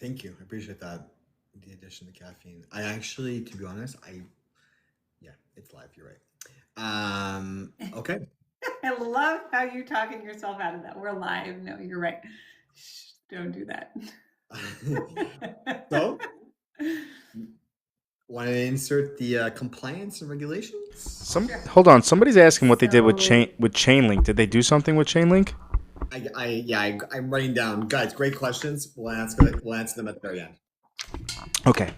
Thank you. I appreciate that. The addition of caffeine. I actually, to be honest, yeah, it's live. You're right. Okay. I love how you're talking yourself out of that. We're live. No, you're right. Shh, don't do that. So, want to insert the compliance and regulations? Sure. Hold on. Somebody's asking what they did with So- Chainlink. Did they do something with Chainlink? I'm writing down, guys. Great questions. We'll answer them at the very end. Okay.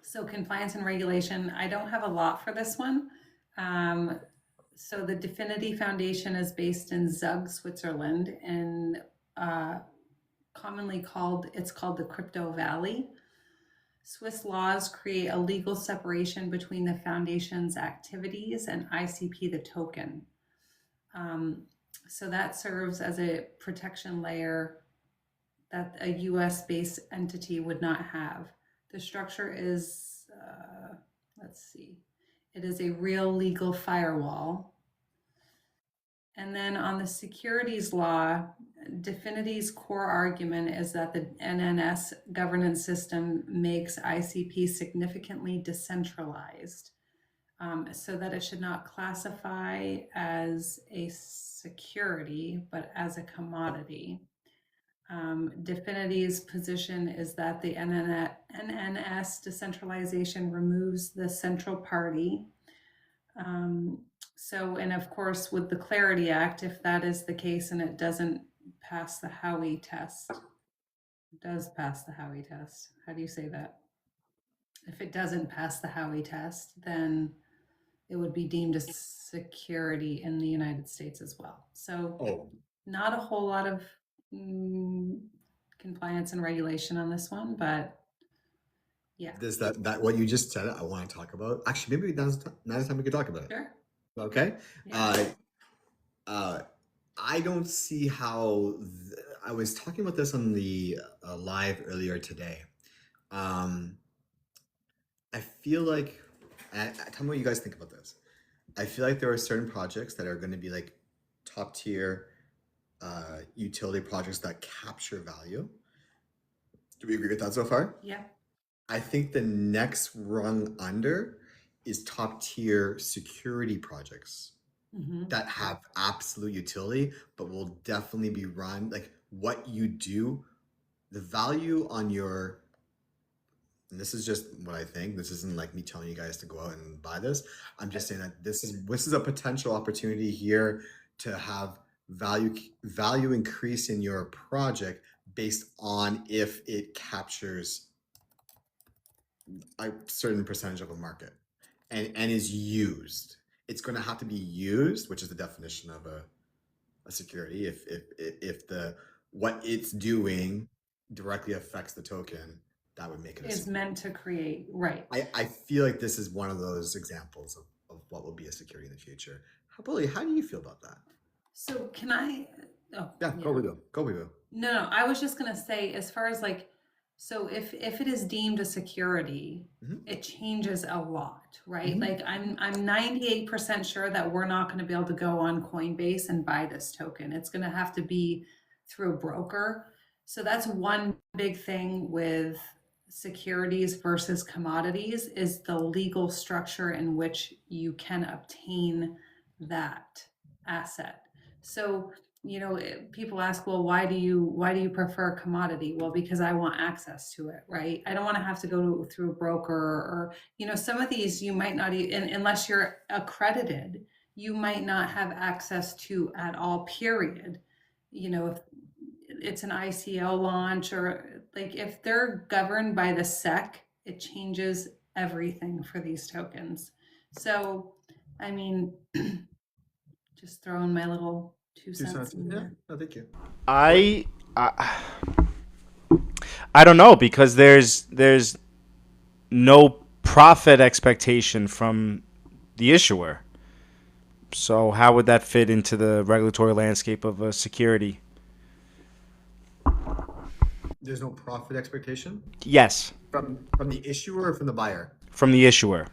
So compliance and regulation, I don't have a lot for this one. So the Divinity Foundation is based in Zug, Switzerland, and it's called the Crypto Valley. Swiss laws create a legal separation between the foundation's activities and ICP, the token. So that serves as a protection layer that a US-based entity would not have. The structure is, let's see, it is a real legal firewall. And then on the securities law, Definity's core argument is that the NNS governance system makes ICP significantly decentralized, so that it should not classify as a security, but as a commodity. Definity's position is that the NNS decentralization removes the central party. And of course, with the Clarity Act, if that is the case and it doesn't pass the Howey test, it does pass the Howey test. How do you say that? If it doesn't pass the Howey test, then it would be deemed a security in the United States as well. So not a whole lot of compliance and regulation on this one, but yeah. Does that what you just said? I want to talk about. Actually, maybe now's the time we could talk about it. Sure. Okay. Yeah. I don't see how. I was talking about this on the live earlier today. I feel like, tell me what you guys think about this. I feel like there are certain projects that are going to be like top tier utility projects that capture value. Do we agree with that so far? Yeah. I think the next rung under is top tier security projects that have absolute utility, but will definitely be run like what you do, the value on your. And this is just what I think. This isn't like me telling you guys to go out and buy this. I'm just saying that this is a potential opportunity here to have value increase in your project based on if it captures a certain percentage of a market and is used. It's going to have to be used, which is the definition of a security. If the what it's doing directly affects the token, that would make it a Is security. meant to create, right. I feel like this is one of those examples of what will be a security in the future. Bully, how do you feel about that? So can I? Oh, Yeah, go Wewo. Go Wewo. No, I was just gonna say, as far as like, so if it is deemed a security, it changes a lot, right? Like I'm 98% sure that we're not going to be able to go on Coinbase and buy this token. It's going to have to be through a broker. So that's one big thing with securities versus commodities, is the legal structure in which you can obtain that asset. So people ask, well, why do you prefer commodity? Well, because I want access to it, right? I don't want to have to go through a broker, or some of these you might not even, unless you're accredited, you might not have access to at all, period. If it's an ICO launch, or like if they're governed by the SEC, it changes everything for these tokens. So, I mean, just throwing my little two cents in there. No, thank you. I don't know, because there's no profit expectation from the issuer. So how would that fit into the regulatory landscape of a security? There's no profit expectation Yes, from the issuer or from the buyer? from the issuer.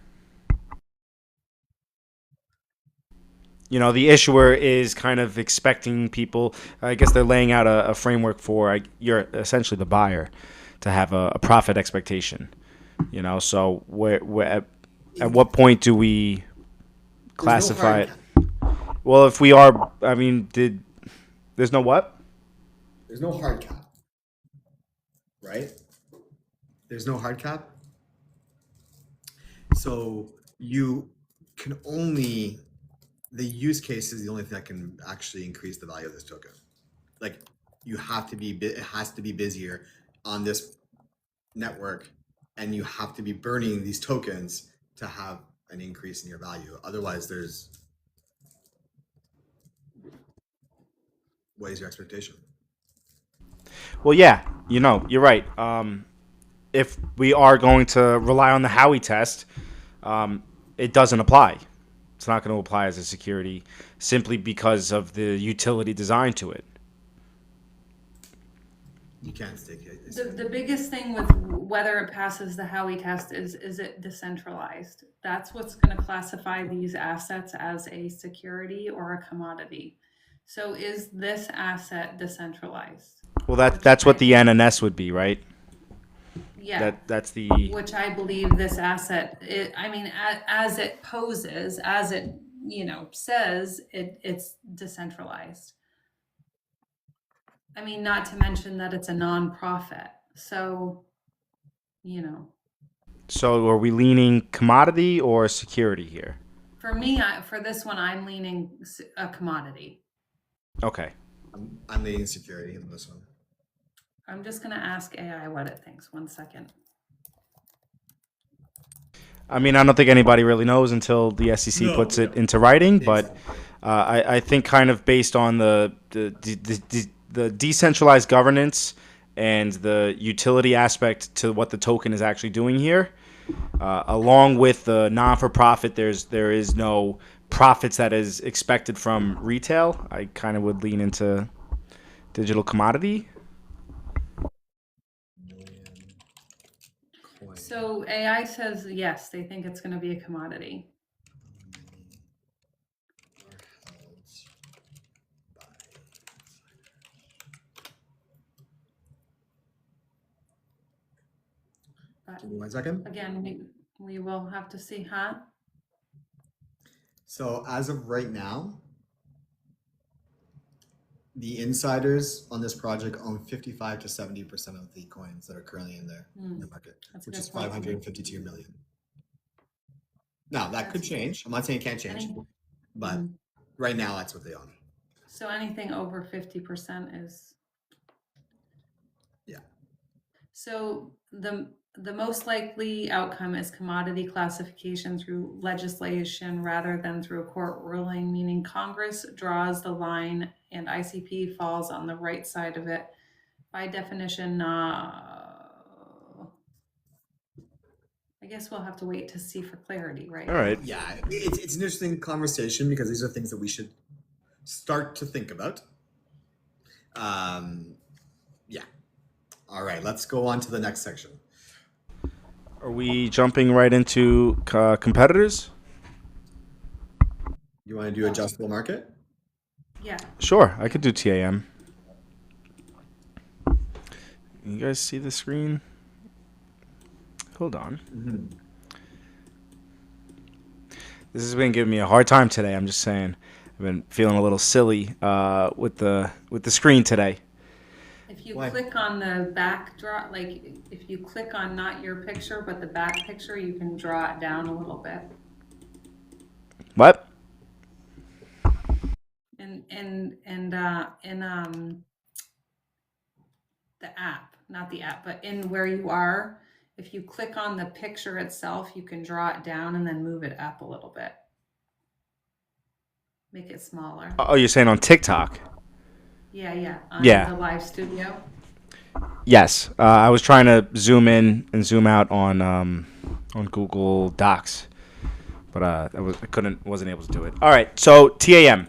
The issuer is kind of expecting people, I guess they're laying out a framework for, you're essentially the buyer, to have a profit expectation. So at what point do we classify it? Well, if we are, there's no what? There's no hard cap, right? There's no hard cap. So you can only, the use case is the only thing that can actually increase the value of this token. Like it has to be busier on this network, and you have to be burning these tokens to have an increase in your value. Otherwise, what is your expectation? Well, yeah, you're right. If we are going to rely on the Howey test, it doesn't apply. It's not going to apply as a security simply because of the utility designed to it. You can't stake it. The biggest thing with whether it passes the Howey test is it decentralized? That's what's going to classify these assets as a security or a commodity. So is this asset decentralized? Well, that's what the NNS would be, right? Yeah. That's the. Which I believe this asset, as it poses, as it says, it's decentralized. Not to mention that it's a nonprofit. So, So are we leaning commodity or security here? For me, for this one, I'm leaning a commodity. Okay. I'm leaning security in this one. I'm just going to ask AI what it thinks. 1 second. I don't think anybody really knows until the SEC puts it into writing, but I think kind of based on the decentralized governance and the utility aspect to what the token is actually doing here, along with the non-for-profit, there is no profits that is expected from retail. I kind of would lean into digital commodity. So AI says yes, they think it's going to be a commodity. Give me 1 second. Again, we will have to see, huh? So as of right now, the insiders on this project own 55 to 70% of the coins that are currently in there in the market, which is 552 million. Now that could change. I'm not saying it can't change, but right now that's what they own. So anything over 50% is. Yeah. So the most likely outcome is commodity classification through legislation rather than through a court ruling, meaning Congress draws the line and ICP falls on the right side of it. By definition, I guess we'll have to wait to see for clarity, right? All right. Yeah, it's an interesting conversation because these are things that we should start to think about. Yeah. All right, let's go on to the next section. Are we jumping right into competitors? You want to do adjustable market? Yeah. Sure, I could do TAM. You guys see the screen? Hold on. Mm-hmm. This has been giving me a hard time today. I'm just saying. I've been feeling a little silly with the screen today. If you Why? click on the backdrop, like if you click on not your picture but the back picture, you can draw it down a little bit. What? In the app, not the app, but in where you are, if you click on the picture itself, you can draw it down and then move it up a little bit. Make it smaller. Oh, you're saying on TikTok? Yeah. Yeah. The live studio. Yes. I was trying to zoom in and zoom out on Google Docs, but I wasn't able to do it. All right. So TAM.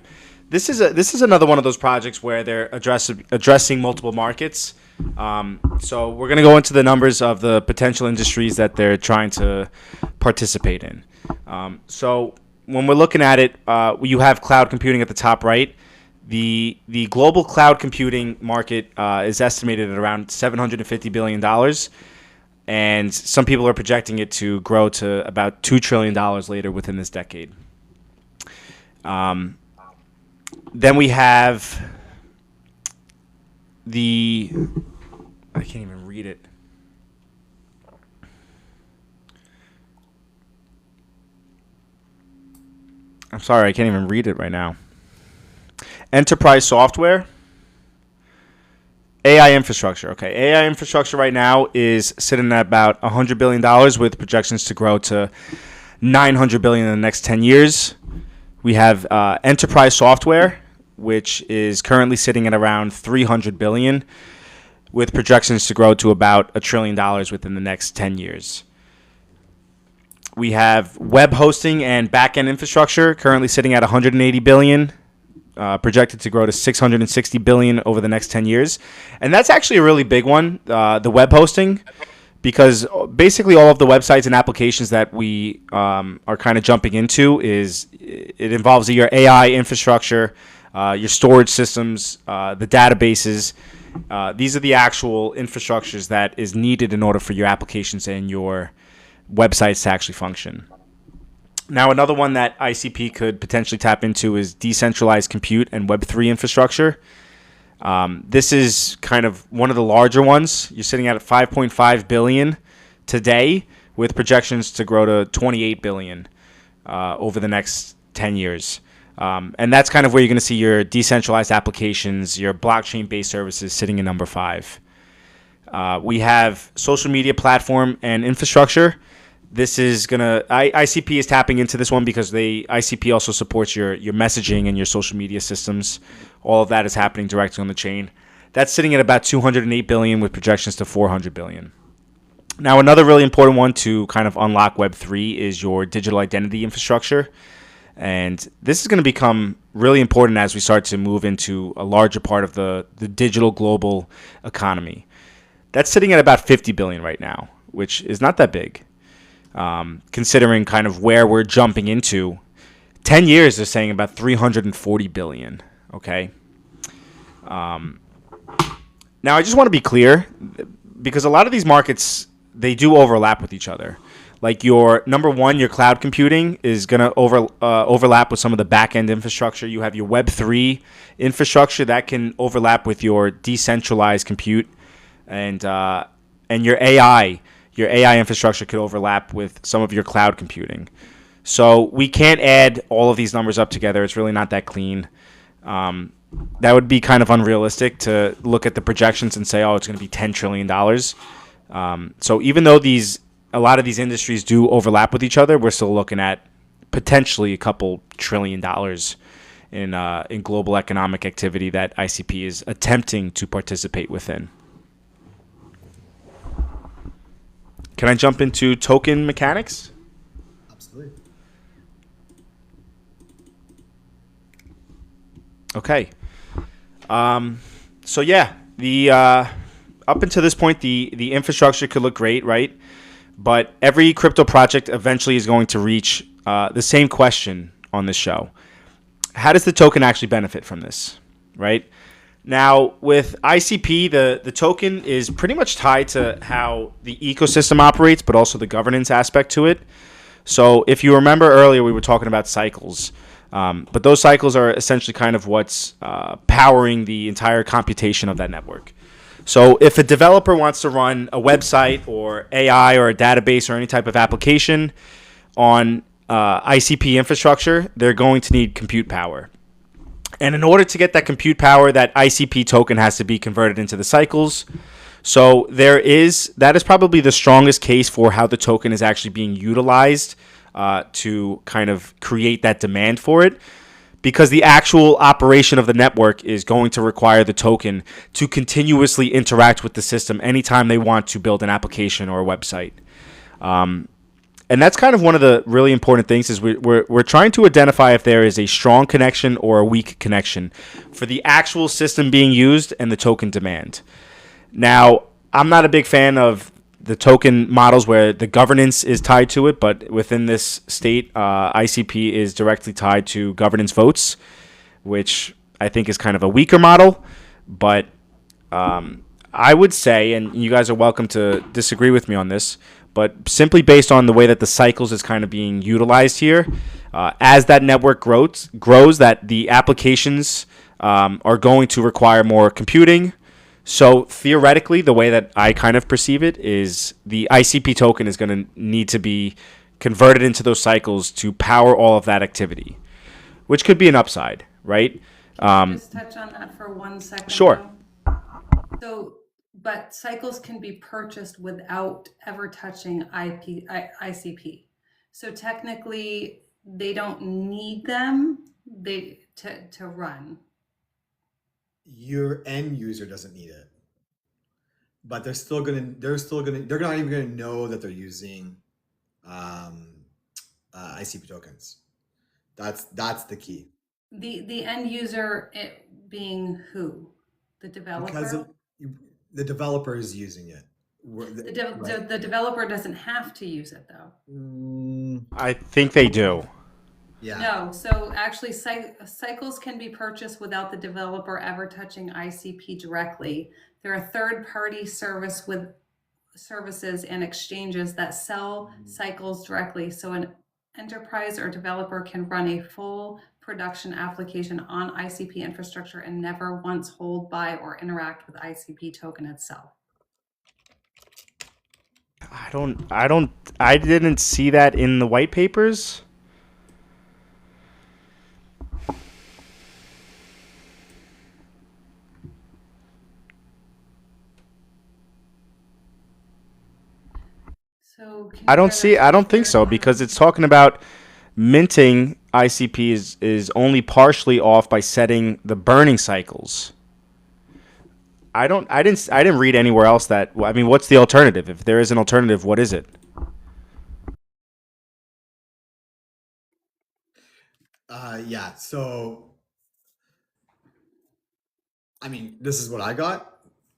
This is another one of those projects where they're addressing multiple markets. So we're going to go into the numbers of the potential industries that they're trying to participate in. So when we're looking at it, you have cloud computing at the top right. The global cloud computing market is estimated at around $750 billion, and some people are projecting it to grow to about $2 trillion later within this decade. Then we have I can't even read it. I'm sorry, I can't even read it right now. Enterprise software. AI infrastructure. Okay, AI infrastructure right now is sitting at about $100 billion with projections to grow to $900 billion in the next 10 years. We have enterprise software, which is currently sitting at around $300 billion with projections to grow to about $1 trillion within the next 10 years. We have web hosting and backend infrastructure currently sitting at $180 billion, projected to grow to $660 billion over the next 10 years. And that's actually a really big one, the web hosting, because basically all of the websites and applications that we are kind of jumping into it involves your AI infrastructure, your storage systems, the databases. These are the actual infrastructures that is needed in order for your applications and your websites to actually function. Now, another one that ICP could potentially tap into is decentralized compute and Web3 infrastructure. This is kind of one of the larger ones. You're sitting at $5.5 billion today with projections to grow to $28 billion over the next 10 years. And that's kind of where you're going to see your decentralized applications, your blockchain-based services sitting in number 5. We have social media platform and infrastructure. This is ICP is tapping into this one because ICP also supports your messaging and your social media systems. All of that is happening directly on the chain. That's sitting at about $208 billion with projections to $400 billion. Now, another really important one to kind of unlock Web3 is your digital identity infrastructure. And this is going to become really important as we start to move into a larger part of the digital global economy. That's sitting at about $50 billion right now, which is not that big. Considering kind of where we're jumping into. 10 years, they're saying about $340 billion, okay? Now, I just want to be clear, because a lot of these markets, they do overlap with each other. Like your cloud computing is going to overlap with some of the back-end infrastructure. You have your Web3 infrastructure that can overlap with your decentralized compute, and your AI. Your AI infrastructure could overlap with some of your cloud computing. So we can't add all of these numbers up together. It's really not that clean. that would be kind of unrealistic to look at the projections and say, oh, it's going to be $10 trillion. So even though a lot of these industries do overlap with each other, we're still looking at potentially a couple $1 trillion in global economic activity that ICP is attempting to participate within. Can I jump into token mechanics? Absolutely. Okay. So yeah, the up until this point, the infrastructure could look great, right? But every crypto project eventually is going to reach the same question on this show: how does the token actually benefit from this, right? Now, with ICP, the token is pretty much tied to how the ecosystem operates, but also the governance aspect to it. So if you remember earlier, we were talking about cycles. But those cycles are essentially kind of what's powering the entire computation of that network. So if a developer wants to run a website or AI or a database or any type of application on ICP infrastructure, they're going to need compute power. And in order to get that compute power, that ICP token has to be converted into the cycles. So that is probably the strongest case for how the token is actually being utilized to kind of create that demand for it, because the actual operation of the network is going to require the token to continuously interact with the system anytime they want to build an application or a website. And that's kind of one of the really important things is we're trying to identify if there is a strong connection or a weak connection for the actual system being used and the token demand. Now, I'm not a big fan of the token models where the governance is tied to it, but within this state, ICP is directly tied to governance votes, which I think is kind of a weaker model. But I would say, and you guys are welcome to disagree with me on this, but simply based on the way that the cycles is kind of being utilized here, as that network grows, that the applications are going to require more computing. So theoretically, the way that I kind of perceive it is the ICP token is going to need to be converted into those cycles to power all of that activity, which could be an upside, right? Just touch on that for 1 second. Sure. But cycles can be purchased without ever touching ICP. So technically, they don't need them to run. Your end user doesn't need it, but they're not even gonna know that they're using ICP tokens. That's the key. The end user, it being who? The developer? Because the developer is using it. The developer doesn't have to use it, though. I think they do. Yeah. No, so actually cycles can be purchased without the developer ever touching ICP directly. There are third-party services and exchanges that sell cycles directly. So an enterprise or developer can run a full production application on ICP infrastructure and never once hold, buy, or interact with ICP token itself. I didn't see that in the white papers. So I don't think so, because it's talking about minting ICP is only partially off by setting the burning cycles. I didn't read anywhere else that. I mean, what's the alternative? If there is an alternative, what is it? Yeah. So, I mean, this is what I got.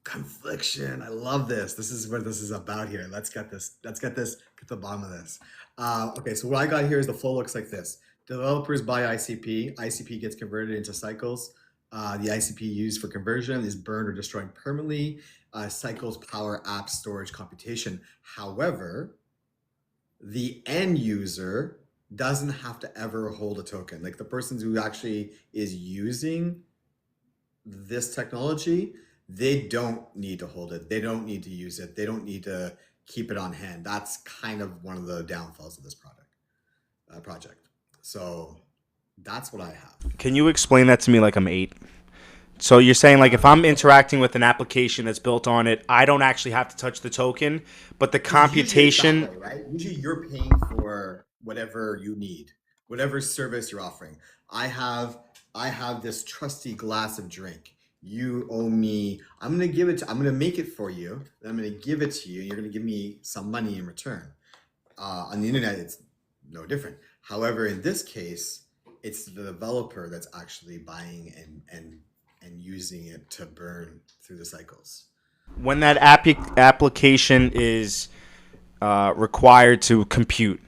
Confliction. I love this. This is what this is about here. Let's get to the bottom of this. Okay, so what I got here is the flow looks like this. Developers buy ICP. ICP gets converted into cycles. The ICP used for conversion is burned or destroyed permanently. Cycles power app storage computation. However, the end user doesn't have to ever hold a token. Like the person who actually is using this technology, they don't need to hold it. They don't need to use it. They don't need to keep it on hand. That's kind of one of the downfalls of this project. So that's what I have. Can you explain that to me like I'm 8? So you're saying like if I'm interacting with an application that's built on it, I don't actually have to touch the token, but the computation. Usually it's that way, right? Usually you're paying for whatever you need, whatever service you're offering. I have I have this trusty glass of drink. You owe me. I'm gonna make it for you. Then I'm gonna give it to you. And you're gonna give me some money in return. On the internet, it's no different. However, in this case, it's the developer that's actually buying and using it to burn through the cycles. When that application is required to compute,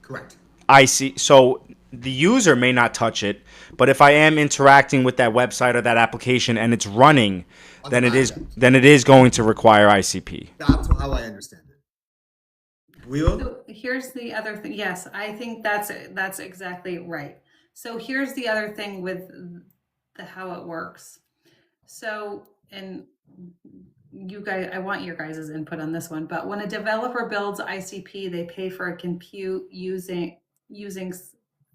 Correct. I see. So the user may not touch it, but if I am interacting with that website or that application and it's running, On then the it is back end. then it is going to require ICP. That's how I understand it. Will? So here's the other thing. Yes, I think that's exactly right. So here's the other thing with how it works. So, and you guys, I want your guys' input on this one, but when a developer builds ICP, they pay for a compute using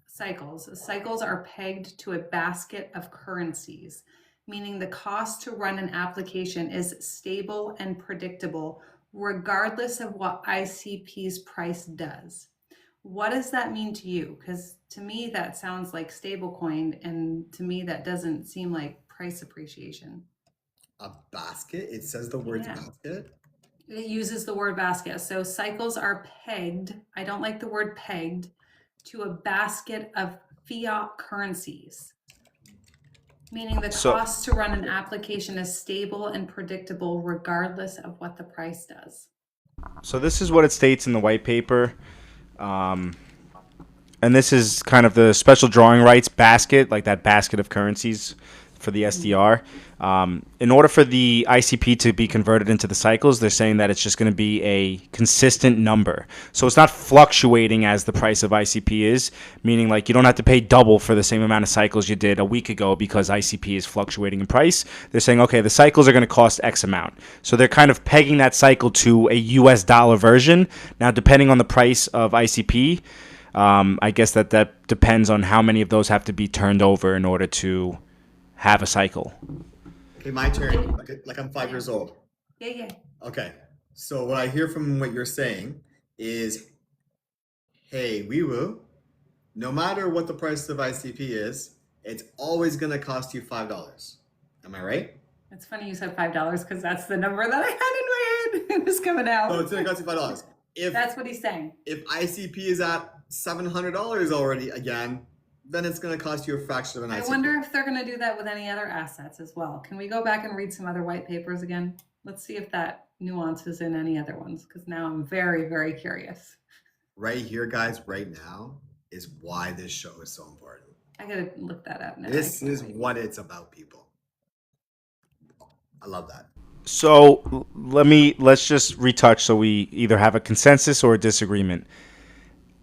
cycles. Cycles are pegged to a basket of currencies, meaning the cost to run an application is stable and predictable regardless of what ICP's price does. What does that mean to you? Because to me, that sounds like stablecoin, and to me, that doesn't seem like price appreciation. A basket? It says the word Yeah. basket? It uses the word basket. So cycles are pegged, I don't like the word pegged, to a basket of fiat currencies. Meaning the cost to run an application is stable and predictable regardless of what the price does. So this is what it states in the white paper. And this is kind of the special drawing rights basket, like that basket of currencies for the SDR. In order for the ICP to be converted into the cycles, they're saying that it's just going to be a consistent number. So it's not fluctuating as the price of ICP is, meaning like you don't have to pay double for the same amount of cycles you did a week ago because ICP is fluctuating in price. They're saying, okay, the cycles are going to cost X amount. So they're kind of pegging that cycle to a US dollar version. Now, depending on the price of ICP, I guess that depends on how many of those have to be turned over in order to have a cycle. Okay, my turn. Like I'm 5 years old. Yeah. Okay. So what I hear from what you're saying is, hey, Wewo, no matter what the price of ICP is, it's always gonna cost you $5. Am I right? It's funny you said $5 because that's the number that I had in my head. It was coming out. So it's gonna cost you $5. That's what he's saying. If ICP is at $700 already again, then it's going to cost you a fraction of an ICP. I wonder if they're going to do that with any other assets as well. Can we go back and read some other white papers again? Let's see if that nuance is in any other ones, because now I'm very, very curious. Right here, guys, right now is why this show is so important. I got to look that up now. This is what it's about, people. I love that. So let's just retouch so we either have a consensus or a disagreement.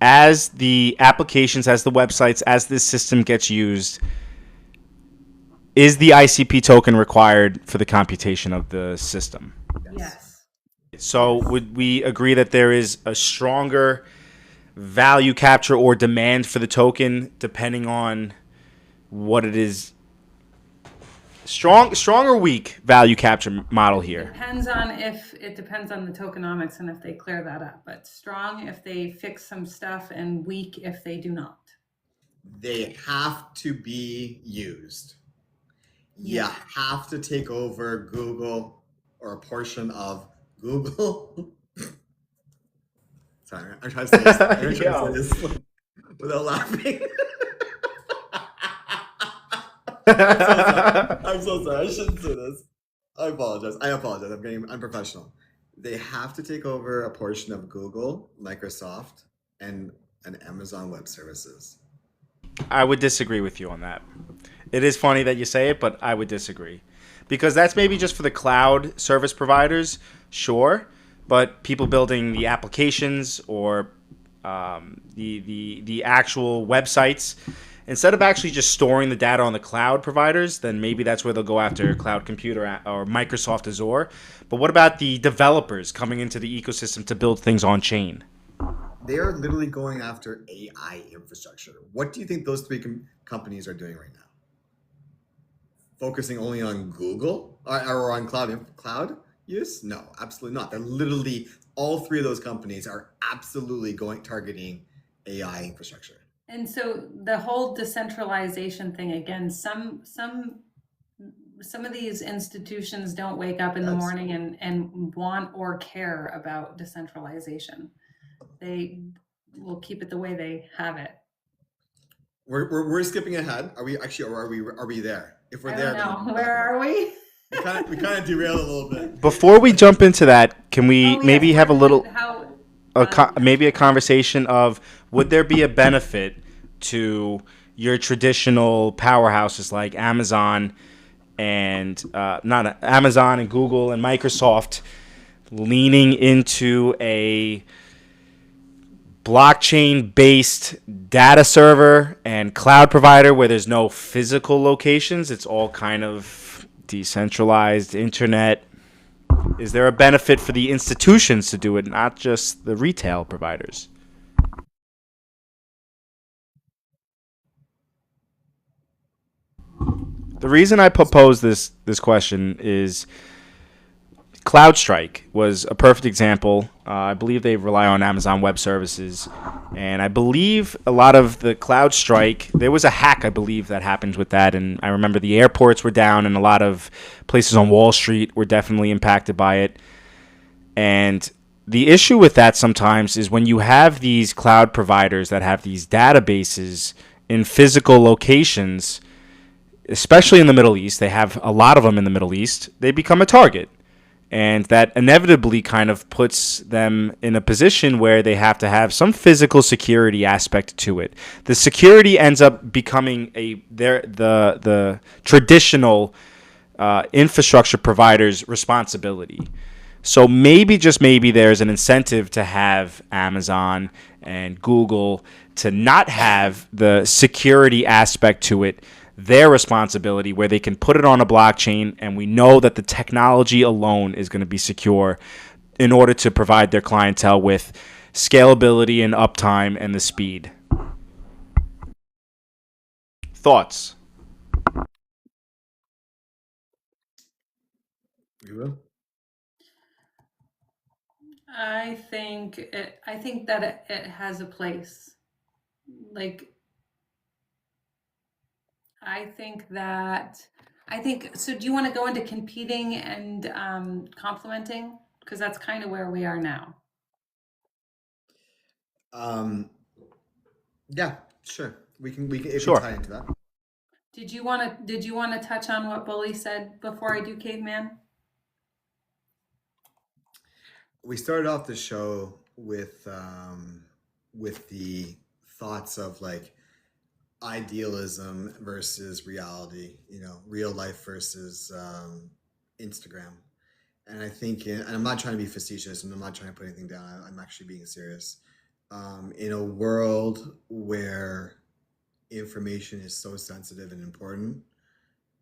As the applications, as the websites, as this system gets used, is the ICP token required for the computation of the system? Yes. So would we agree that there is a stronger value capture or demand for the token depending on what it is? Strong or weak value capture model here? Depends on the tokenomics and if they clear that up. But strong if they fix some stuff, and weak if they do not. They have to be used. You have to take over Google or a portion of Google. Sorry, I'm trying to say this. I'm trying to say this without laughing. I'm so sorry. I shouldn't say this. I apologize. I'm getting unprofessional. They have to take over a portion of Google, Microsoft, and Amazon Web Services. I would disagree with you on that. It is funny that you say it, but I would disagree. Because that's maybe just for the cloud service providers, sure. But people building the applications or the actual websites, instead of actually just storing the data on the cloud providers, then maybe that's where they'll go after Cloud Compute or Microsoft Azure. But what about the developers coming into the ecosystem to build things on chain? They are literally going after AI infrastructure. What do you think those three companies are doing right now? focusing only on Google or on cloud use? No, absolutely not. They're literally, all three of those companies are absolutely targeting AI infrastructure. And so the whole decentralization thing, again, some of these institutions don't wake up in the morning and want or care about decentralization. They will keep it the way they have it. We're skipping ahead. Are we actually, or are we there? If we're there, then where are we? We kind of derailed a little bit. Before we jump into that, can we maybe have a little, maybe a conversation of, would there be a benefit to your traditional powerhouses like Amazon and not Amazon and Google and Microsoft leaning into a blockchain-based data server and cloud provider where there's no physical locations? It's all kind of decentralized internet. Is there a benefit for the institutions to do it, not just the retail providers? The reason I propose this question is CloudStrike was a perfect example. I believe they rely on Amazon Web Services, and I believe a lot of the CloudStrike, there was a hack, I believe, that happened with that, and I remember the airports were down, and a lot of places on Wall Street were definitely impacted by it. And the issue with that sometimes is when you have these cloud providers that have these databases in physical locations, especially in the Middle East, they have a lot of them in the Middle East, they become a target. And that inevitably kind of puts them in a position where they have to have some physical security aspect to it. The security ends up becoming the traditional infrastructure provider's responsibility. So maybe, just maybe, there's an incentive to have Amazon and Google to not have the security aspect to it, their responsibility, where they can put it on a blockchain, and we know that the technology alone is going to be secure in order to provide their clientele with scalability and uptime and the speed. Thoughts? You will? I think that it has a place. Like, so do you want to go into competing and complementing? Because that's kind of where we are now. Yeah, sure. We can Sure. tie into that. Did you want to touch on what Bully said before I do Caveman? We started off the show with the thoughts of like idealism versus reality, real life versus Instagram. And I think, and I'm not trying to be facetious, and I'm not trying to put anything down. I'm actually being serious. In a world where information is so sensitive and important,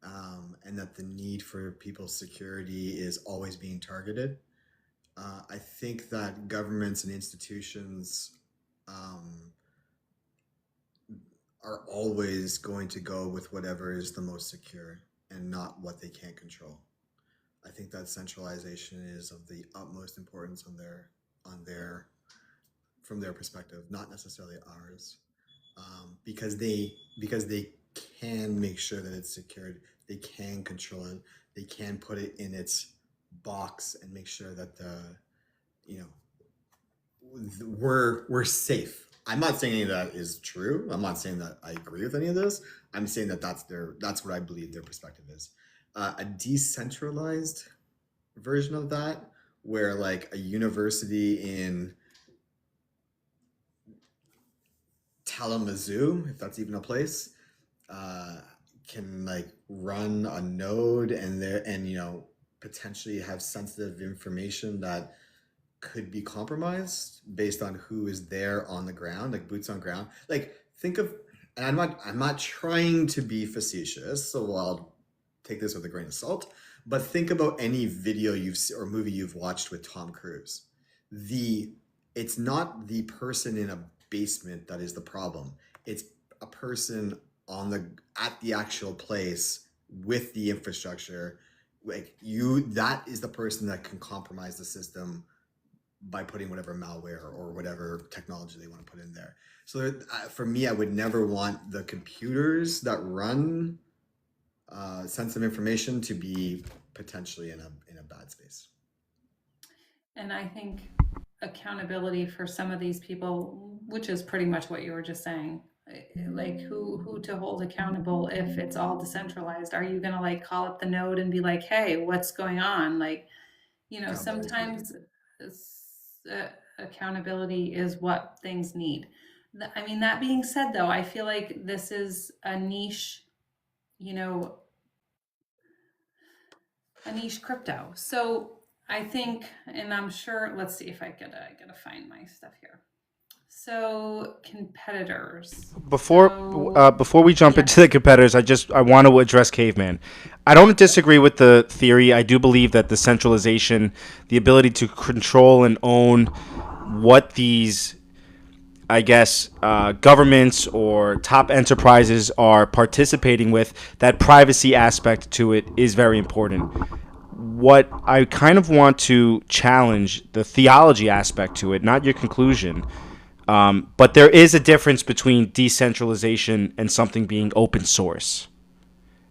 and that the need for people's security is always being targeted, I think that governments and institutions are always going to go with whatever is the most secure and not what they can't control. I think that centralization is of the utmost importance from their perspective, not necessarily ours, because they can make sure that it's secured. They can control it. They can put it in its box and make sure that we're safe. I'm not saying any of that is true. I'm not saying that I agree with any of this. I'm saying that that's what I believe their perspective is. A decentralized version of that, where like a university in Kalamazoo, if that's even a place, can like run a node and potentially have sensitive information that could be compromised based on who is there on the ground, like boots on ground. Like think of, and I'm not trying to be facetious, so I'll take this with a grain of salt, but think about any video or movie you've watched with Tom Cruise. It's not the person in a basement that is the problem. It's a person at the actual place with the infrastructure, like that is the person that can compromise the system by putting whatever malware or whatever technology they want to put in there. So for me, I would never want the computers that run sensitive information to be potentially in a bad space. And I think accountability for some of these people, which is pretty much what you were just saying, like who to hold accountable if it's all decentralized. Are you gonna like call up the node and be like, hey, what's going on? Like, sometimes accountability is what things need. I mean, that being said, though, I feel like this is a niche, a niche crypto. So I think, and I'm sure, let's see if I gotta find my stuff here. So competitors. Before we jump into the competitors, I want to address Caveman. I don't disagree with the theory. I do believe that the centralization, the ability to control and own what these, I guess, governments or top enterprises are participating with, that privacy aspect to it is very important. What I kind of want to challenge the theology aspect to it, not your conclusion. But there is a difference between decentralization and something being open source,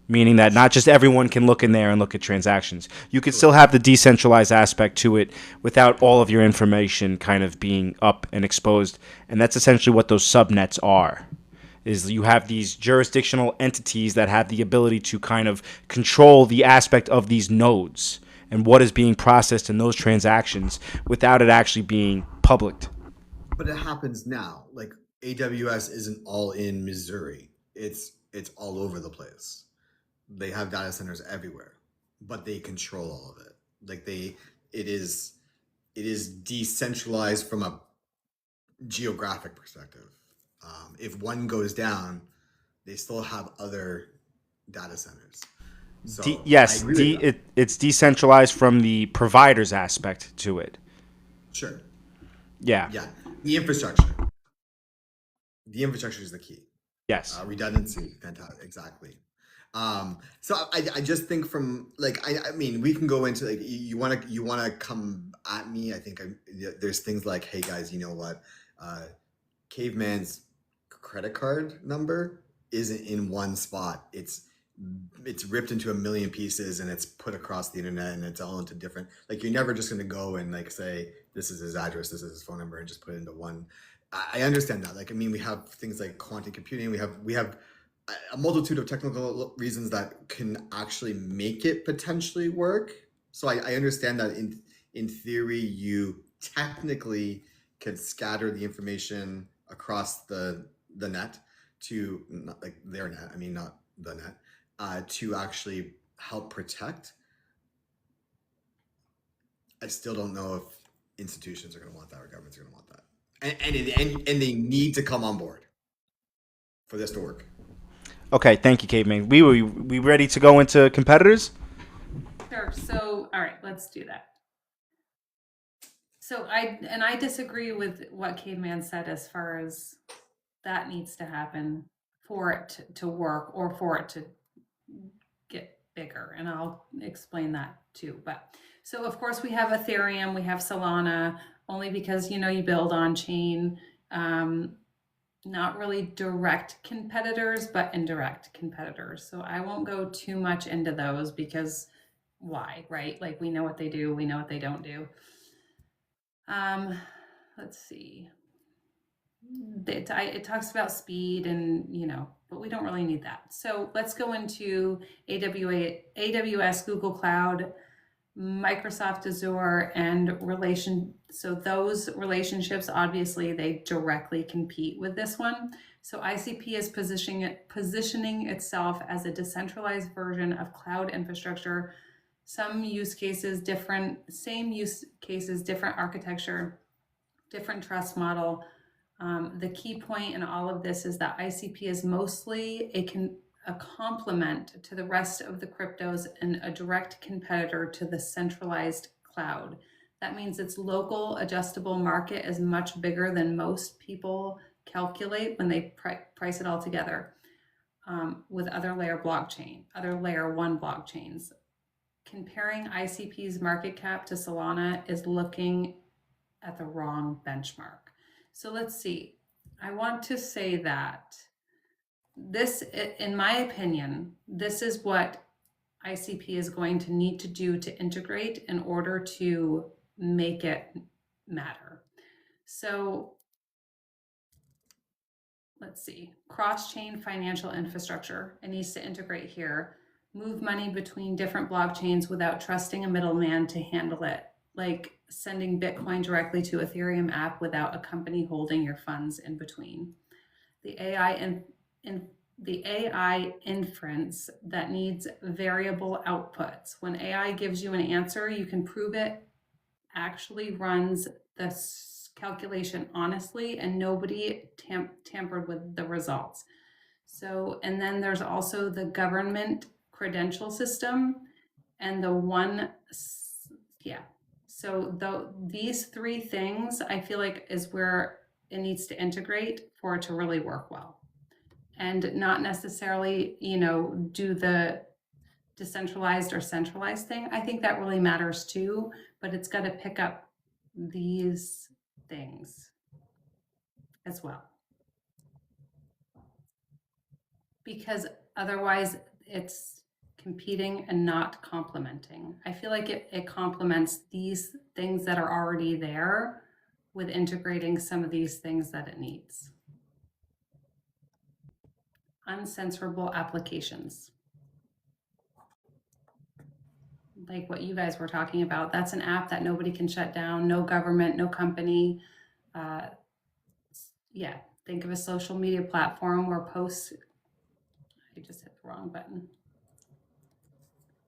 meaning that not just everyone can look in there and look at transactions. You could still have the decentralized aspect to it without all of your information kind of being up and exposed. And that's essentially what those subnets are. Is you have these jurisdictional entities that have the ability to kind of control the aspect of these nodes and what is being processed in those transactions without it actually being public. But it happens now. Like AWS isn't all in Missouri. It's all over the place. They have data centers everywhere, but they control all of it. Like it is decentralized from a geographic perspective. If one goes down, they still have other data centers. So yes, it's decentralized from the provider's aspect to it. Sure. Yeah. Yeah. The infrastructure. The infrastructure is the key. Yes. Redundancy. Fantastic. Exactly. So I just think from like I mean we can go into like you want to come at me. I think there's things like, hey guys, you know what? Caveman's credit card number isn't in one spot. It's ripped into a million pieces and it's put across the internet and it's all into different, like you're never just going to go and like say this is his address, this is his phone number and just put it into one. I understand that. Like, I mean, we have things like quantum computing. We have a multitude of technical reasons that can actually make it potentially work. So I understand that in theory, you technically can scatter the information across the net to not like their net. I mean, not the net, to actually help protect. I still don't know if institutions are going to want that or governments are going to want that. And they need to come on board for this to work. Okay, thank you, Caveman. We ready to go into competitors? Sure. So, all right, let's do that. So I disagree with what Caveman said as far as that needs to happen for it to work or for it to get bigger. And I'll explain that too. But so of course we have Ethereum, we have Solana, only because, you build on chain, not really direct competitors, but indirect competitors. So I won't go too much into those because why, right? Like we know what they do, we know what they don't do. Let's see. It talks about speed and, but we don't really need that. So let's go into AWS, Google Cloud, Microsoft Azure, and so those relationships, obviously they directly compete with this one. So ICP is positioning itself as a decentralized version of cloud infrastructure. Some use cases different, same use cases, different architecture, different trust model. The key point in all of this is that ICP is mostly a complement to the rest of the cryptos and a direct competitor to the centralized cloud. That means its local adjustable market is much bigger than most people calculate when they price it all together. with other layer 1 blockchains. Comparing ICP's market cap to Solana is looking at the wrong benchmark. So let's see. I want to say that this, in my opinion, this is what ICP is going to need to do to integrate in order to make it matter. So let's see, cross-chain financial infrastructure. It needs to integrate here. Move money between different blockchains without trusting a middleman to handle it, like sending Bitcoin directly to Ethereum app without a company holding your funds in between. The AI inference that needs variable outputs. When AI gives you an answer, you can prove it actually runs the calculation honestly and nobody tampered with the results. So, and then there's also the government credential system and the one, yeah. So these three things I feel like is where it needs to integrate for it to really work well. And not necessarily, do the decentralized or centralized thing. I think that really matters too, but it's got to pick up these things as well. Because otherwise it's competing and not complementing. I feel like it complements these things that are already there with integrating some of these things that it needs. Uncensorable applications. Like what you guys were talking about, that's an app that nobody can shut down, no government, no company. Yeah, think of a social media platform where posts, I just hit the wrong button,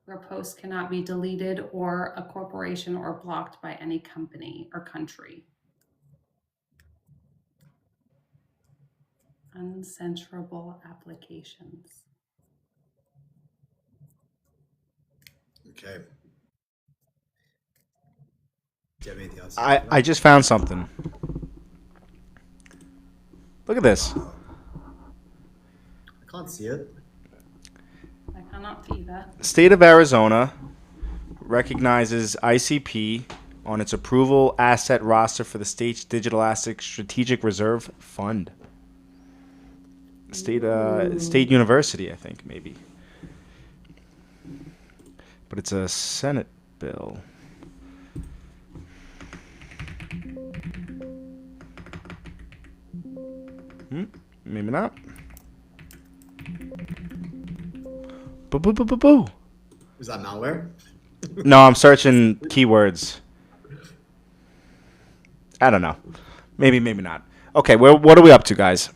where posts cannot be deleted or a corporation or blocked by any company or country. Uncensorable applications. Okay. Do you have anything else? I just found something. Look at this. I can't see it. I cannot see that. State of Arizona recognizes ICP on its approval asset roster for the state's digital asset strategic reserve fund. State university, I think, maybe. But it's a Senate bill. Maybe not. Boo. Is that malware? No, I'm searching keywords. I don't know. Maybe not. Okay, what are we up to, guys?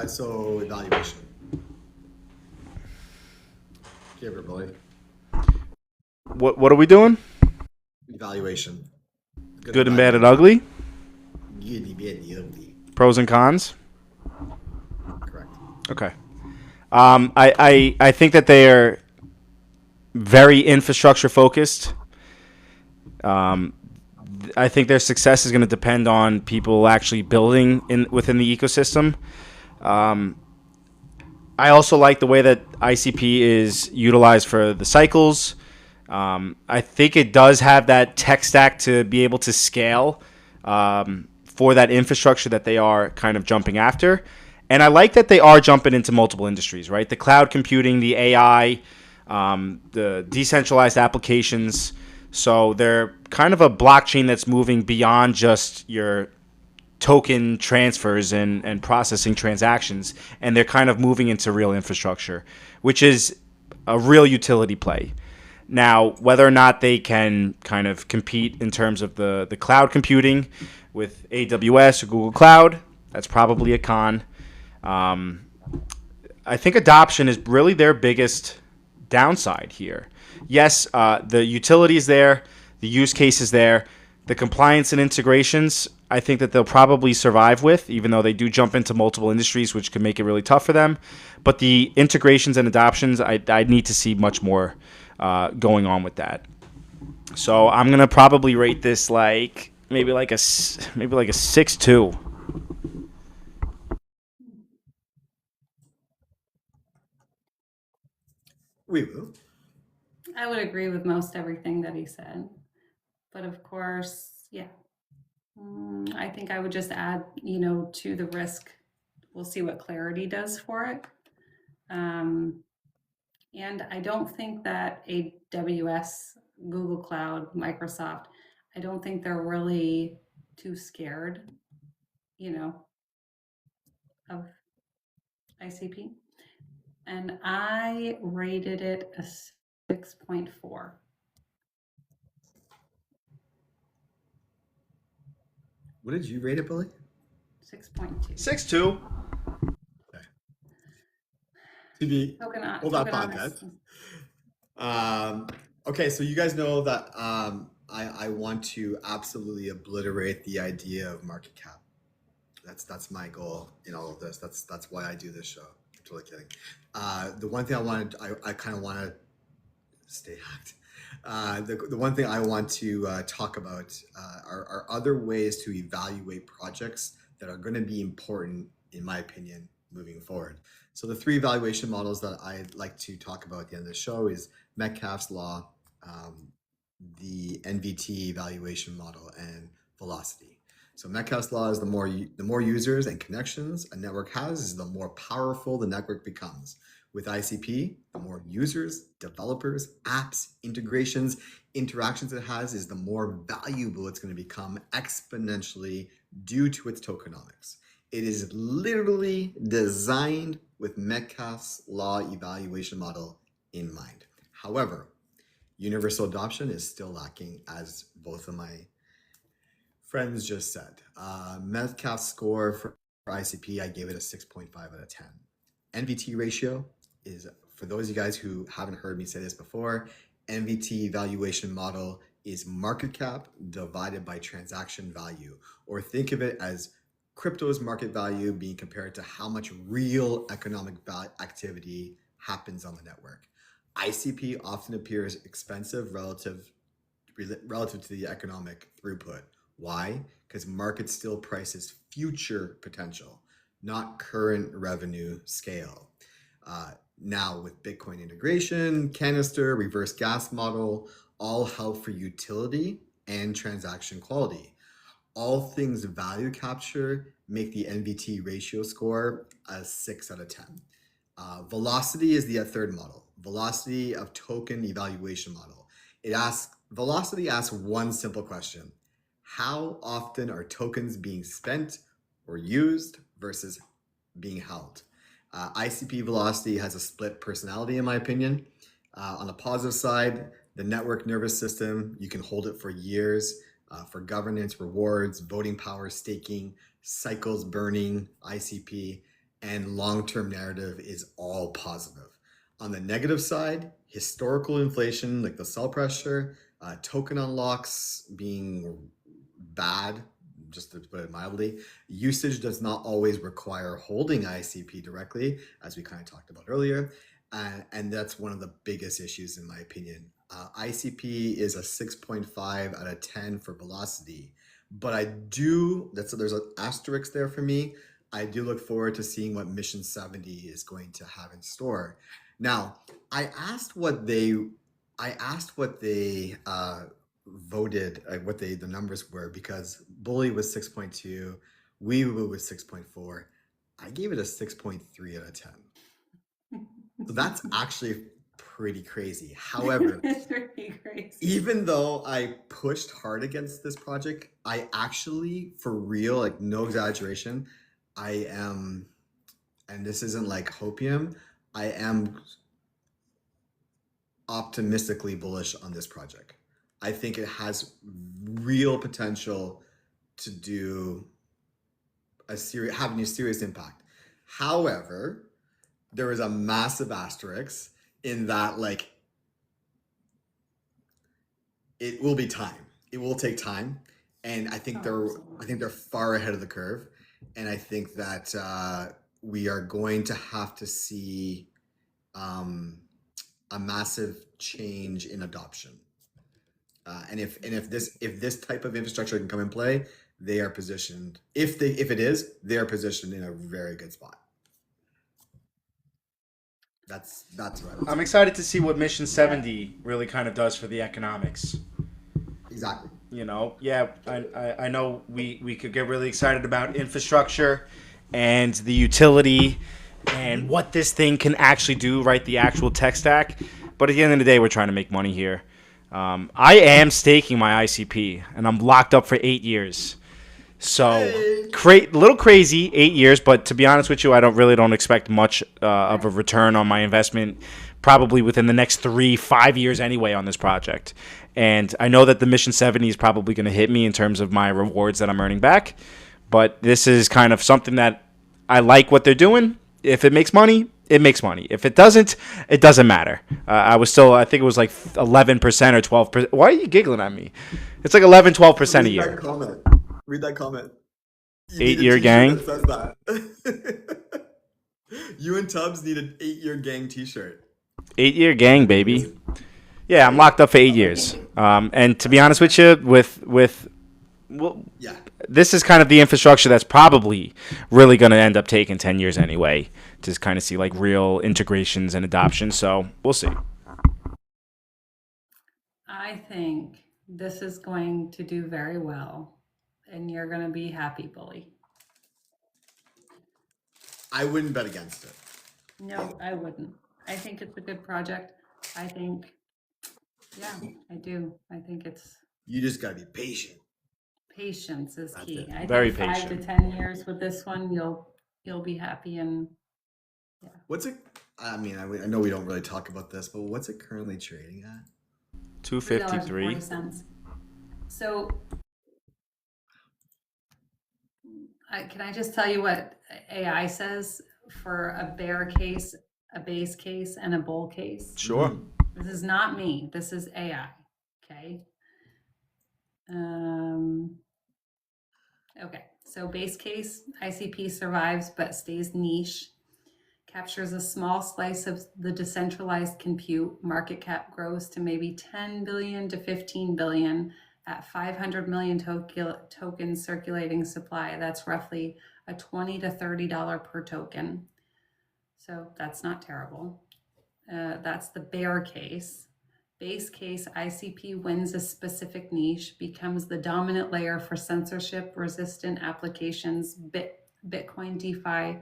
So evaluation. Okay, everybody. What are we doing? Evaluation. Good and bad and ugly? Good and bad and ugly. Pros and cons? Correct. Okay. I think that they are very infrastructure focused. I think their success is going to depend on people actually building within the ecosystem. I also like the way that ICP is utilized for the cycles. I think it does have that tech stack to be able to scale for that infrastructure that they are kind of jumping after. And I like that they are jumping into multiple industries, right? The cloud computing, the AI, the decentralized applications. So they're kind of a blockchain that's moving beyond just your token transfers and processing transactions. And they're kind of moving into real infrastructure, which is a real utility play. Now, whether or not they can kind of compete in terms of the cloud computing with AWS or Google Cloud, that's probably a con. I think adoption is really their biggest downside here. Yes, the utility is there, the use case is there, the compliance and integrations, I think that they'll probably survive with, even though they do jump into multiple industries, which could make it really tough for them. But the integrations and adoptions, I need to see much more going on with that. So I'm gonna probably rate this like maybe like a 6.2. Wewo. I would agree with most everything that he said. But of course, yeah. I think I would just add, to the risk. We'll see what Clarity does for it. And I don't think that AWS, Google Cloud, Microsoft, I don't think they're really too scared, of ICP. And I rated it a 6.4. What did you rate it, Bully? 6.2. 6.2. Okay. To be hold that Tokenomics. podcast. Okay, so you guys know that I want to absolutely obliterate the idea of market cap. That's my goal in all of this. That's why I do this show. I'm totally kidding. The one thing I kind of want to stay hacked. The one thing I want to talk about are other ways to evaluate projects that are going to be important, in my opinion, moving forward. So the three evaluation models that I'd like to talk about at the end of the show is Metcalfe's law, the NVT evaluation model, and velocity. So Metcalfe's law is the more users and connections a network has, is the more powerful the network becomes. With ICP, the more users, developers, apps, integrations, interactions it has, is the more valuable it's going to become exponentially due to its tokenomics. It is literally designed with Metcalfe's law evaluation model in mind. However, universal adoption is still lacking, as both of my friends just said. Metcalfe's score for ICP, I gave it a 6.5 out of 10. NVT ratio is, for those of you guys who haven't heard me say this before, NVT evaluation model is market cap divided by transaction value, or think of it as crypto's market value being compared to how much real economic activity happens on the network. ICP often appears expensive relative to the economic throughput. Why? Because market still prices future potential, not current revenue scale. Now with Bitcoin integration, canister, reverse gas model, all help for utility and transaction quality. All things value capture make the NVT ratio score a 6 out of 10. Velocity is the third model. Velocity of token evaluation model. Velocity asks one simple question: how often are tokens being spent or used versus being held? ICP velocity has a split personality, in my opinion. On the positive side, the network nervous system, you can hold it for years for governance, rewards, voting power, staking, cycles burning, ICP, and long-term narrative is all positive. On the negative side, historical inflation, like the sell pressure, token unlocks being bad, just to put it mildly. Usage does not always require holding ICP directly, as we kind of talked about earlier. And that's one of the biggest issues, in my opinion. ICP is a 6.5 out of 10 for velocity. But there's an asterisk there for me. I do look forward to seeing what Mission 70 is going to have in store. Now, I asked what they voted, what the numbers were, because Bully was 6.2, Wewo was 6.4. I gave it a 6.3 out of 10. So that's actually pretty crazy. However, it's pretty crazy. Even though I pushed hard against this project, I actually, for real, like no exaggeration, I am, and this isn't like hopium, I am optimistically bullish on this project. I think it has real potential to having a serious impact. However, there is a massive asterisk in that, like, it will be time. It will take time, and I think they're far ahead of the curve, and I think that we are going to have to see a massive change in adoption. And if this type of infrastructure can come in play, they are positioned. If it is, they are positioned in a very good spot. That's right. I'm excited to see what Mission 70 really kind of does for the economics. Exactly. You know, yeah, I know we could get really excited about infrastructure and the utility and what this thing can actually do, right? The actual tech stack. But at the end of the day, we're trying to make money here. I am staking my ICP, and I'm locked up for 8 years. So, little crazy, 8 years. But to be honest with you, I don't expect much of a return on my investment. Probably within the next 3-5 years anyway on this project. And I know that the Mission 70 is probably going to hit me in terms of my rewards that I'm earning back. But this is kind of something that I like what they're doing. If it makes money, it makes money. If it doesn't matter. I think it was like 11% or 12%. Why are you giggling at me? It's like 11, 12% a year. Read that comment. 8-year gang. That says that. You and Tubbs need an 8-year gang t-shirt. 8-year gang, baby. Yeah, I'm locked up for 8 years. And to be honest with you, this is kind of the infrastructure that's probably really going to end up taking 10 years anyway to kind of see like real integrations and adoption. So we'll see. I think this is going to do very well, and you're going to be happy, Bully. I wouldn't bet against it. No, I wouldn't. I think it's a good project. I think, yeah, I do. I think it's You just gotta be patient. patience is That's key. it. I Very think 5 patient. to 10 years with this one, you'll be happy. And What's it? I mean, I know we don't really talk about this, but what's it currently trading at? $2.53. $3.40. So, can I just tell you what AI says for a bear case, a base case, and a bull case? Sure. This is not me. This is AI. Okay. Okay. So base case, ICP survives but stays niche. Captures a small slice of the decentralized compute. Market cap grows to maybe 10 billion to 15 billion at 500 million tokens circulating supply. That's roughly a $20 to $30 per token. So that's not terrible. That's the bear case. Base case, ICP wins a specific niche, becomes the dominant layer for censorship-resistant applications, Bitcoin DeFi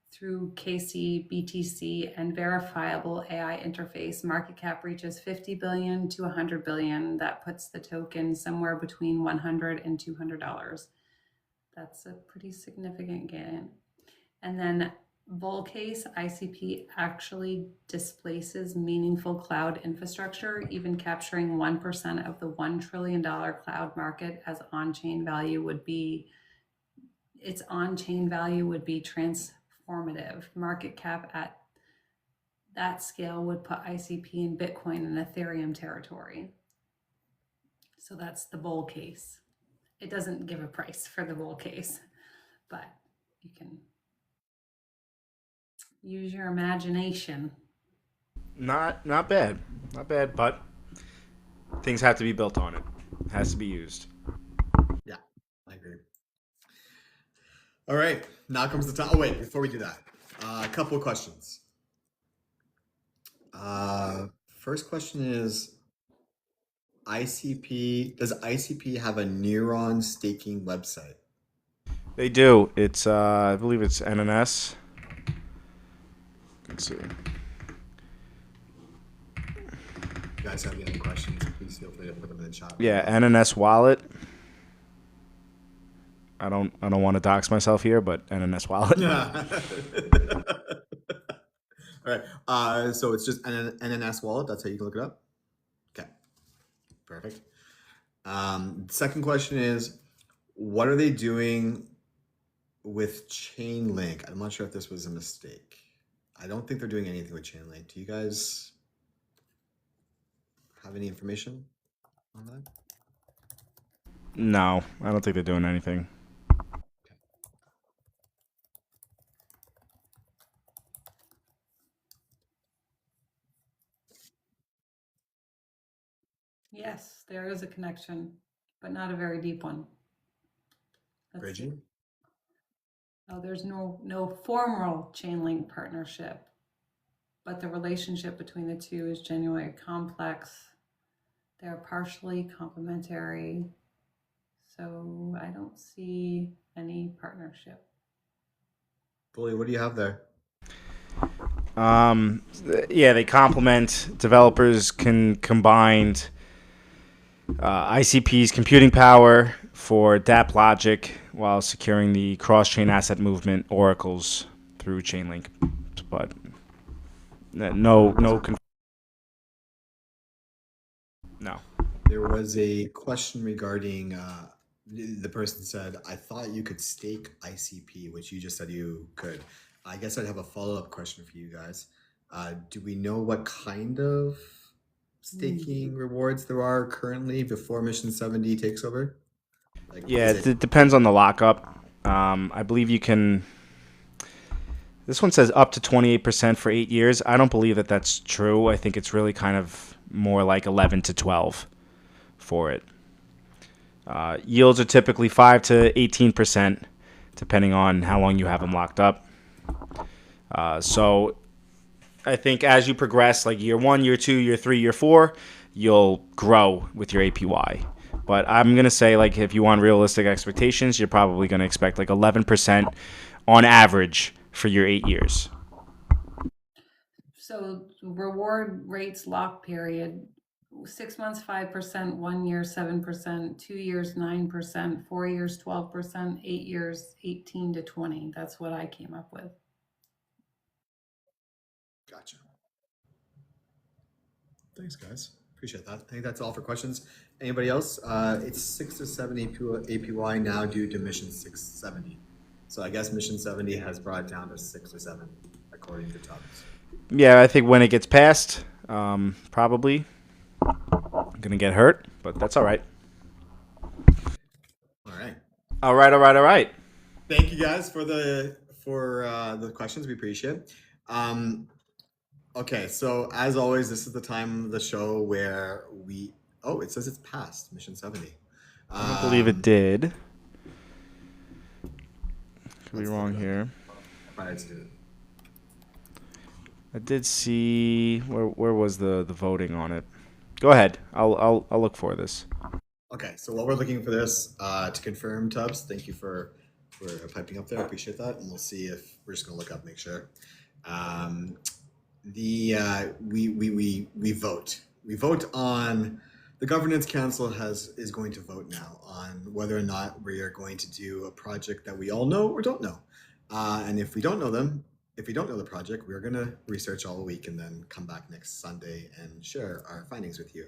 through KC, BTC, and verifiable AI interface. Market cap reaches 50 billion to 100 billion. That puts the token somewhere between $100 and $200. That's a pretty significant gain. And then bull case, ICP actually displaces meaningful cloud infrastructure, even capturing 1% of the $1 trillion cloud market as on-chain value would be, its on-chain value would be transformative. Market cap at that scale would put ICP in Bitcoin and Ethereum territory. So that's the bull case. It doesn't give a price for the bull case, but you can use your imagination. Not bad. Not bad, but things have to be built on it. It has to be used. Yeah, I agree. All right, now comes the time. Oh wait, before we do that, a couple of questions. First question is, does ICP have a Neuron staking website? They do. It's I believe it's NNS. Let's see. If you guys have any questions, please feel free to put them in the chat. Yeah, NNS wallet. I don't want to dox myself here, but NNS wallet. Yeah. All right. So it's just NNS wallet. That's how you can look it up. Okay. Perfect. Second question is, what are they doing with Chainlink? I'm not sure if this was a mistake. I don't think they're doing anything with Chainlink. Do you guys have any information on that? No, I don't think they're doing anything. Yes, there is a connection, but not a very deep one. Bridging? Oh, there's no formal Chainlink partnership, but the relationship between the two is genuinely complex. They're partially complementary, so I don't see any partnership. Bully, what do you have there? Yeah, they complement. Developers can combine ICP's computing power for DApp logic while securing the cross-chain asset movement oracles through Chainlink. But no. There was a question regarding the person said, I thought you could stake ICP, which you just said you could. I guess I'd have a follow-up question for you guys. Do we know what kind of staking rewards there are currently before Mission 70 takes over? Like, Yeah, is it depends on the lockup. I believe you can. This one says up to 28% for 8 years. I don't believe that that's true. I think it's really kind of more like 11 to 12 for it. Yields are typically 5 to 18%, depending on how long you have them locked up. So I think as you progress, like year 1, year 2, year 3, year 4, you'll grow with your APY. But I'm going to say, like, if you want realistic expectations, you're probably going to expect like 11% on average for your 8 years. So reward rates lock period, 6 months 5%, 1 year 7%, 2 years 9%, 4 years 12%, 8 years 18 to 20. That's what I came up with. Gotcha. Thanks, guys. Appreciate that. I think that's all for questions. Anybody else? It's 6 to 7 APY now due to Mission 670. So I guess Mission 70 has brought it down to 6 or 7, according to Tubbs. Yeah, I think when it gets passed, probably going to get hurt, but that's all right. All right. All right. Thank you guys for the questions. We appreciate it. Okay, so as always, this is the time of the show where we. Oh, it says it's passed Mission 70. I don't believe it did. Could be wrong here. Let's do it. I did see where was the voting on it. Go ahead. I'll look for this. Okay, so while we're looking for this, to confirm, Tubbs, thank you for piping up there. I appreciate that, and we'll see if we're just gonna look up, make sure. We vote. We vote on the governance council is going to vote now on whether or not we are going to do a project that we all know or don't know. And if we don't know the project, we're going to research all week and then come back next Sunday and share our findings with you.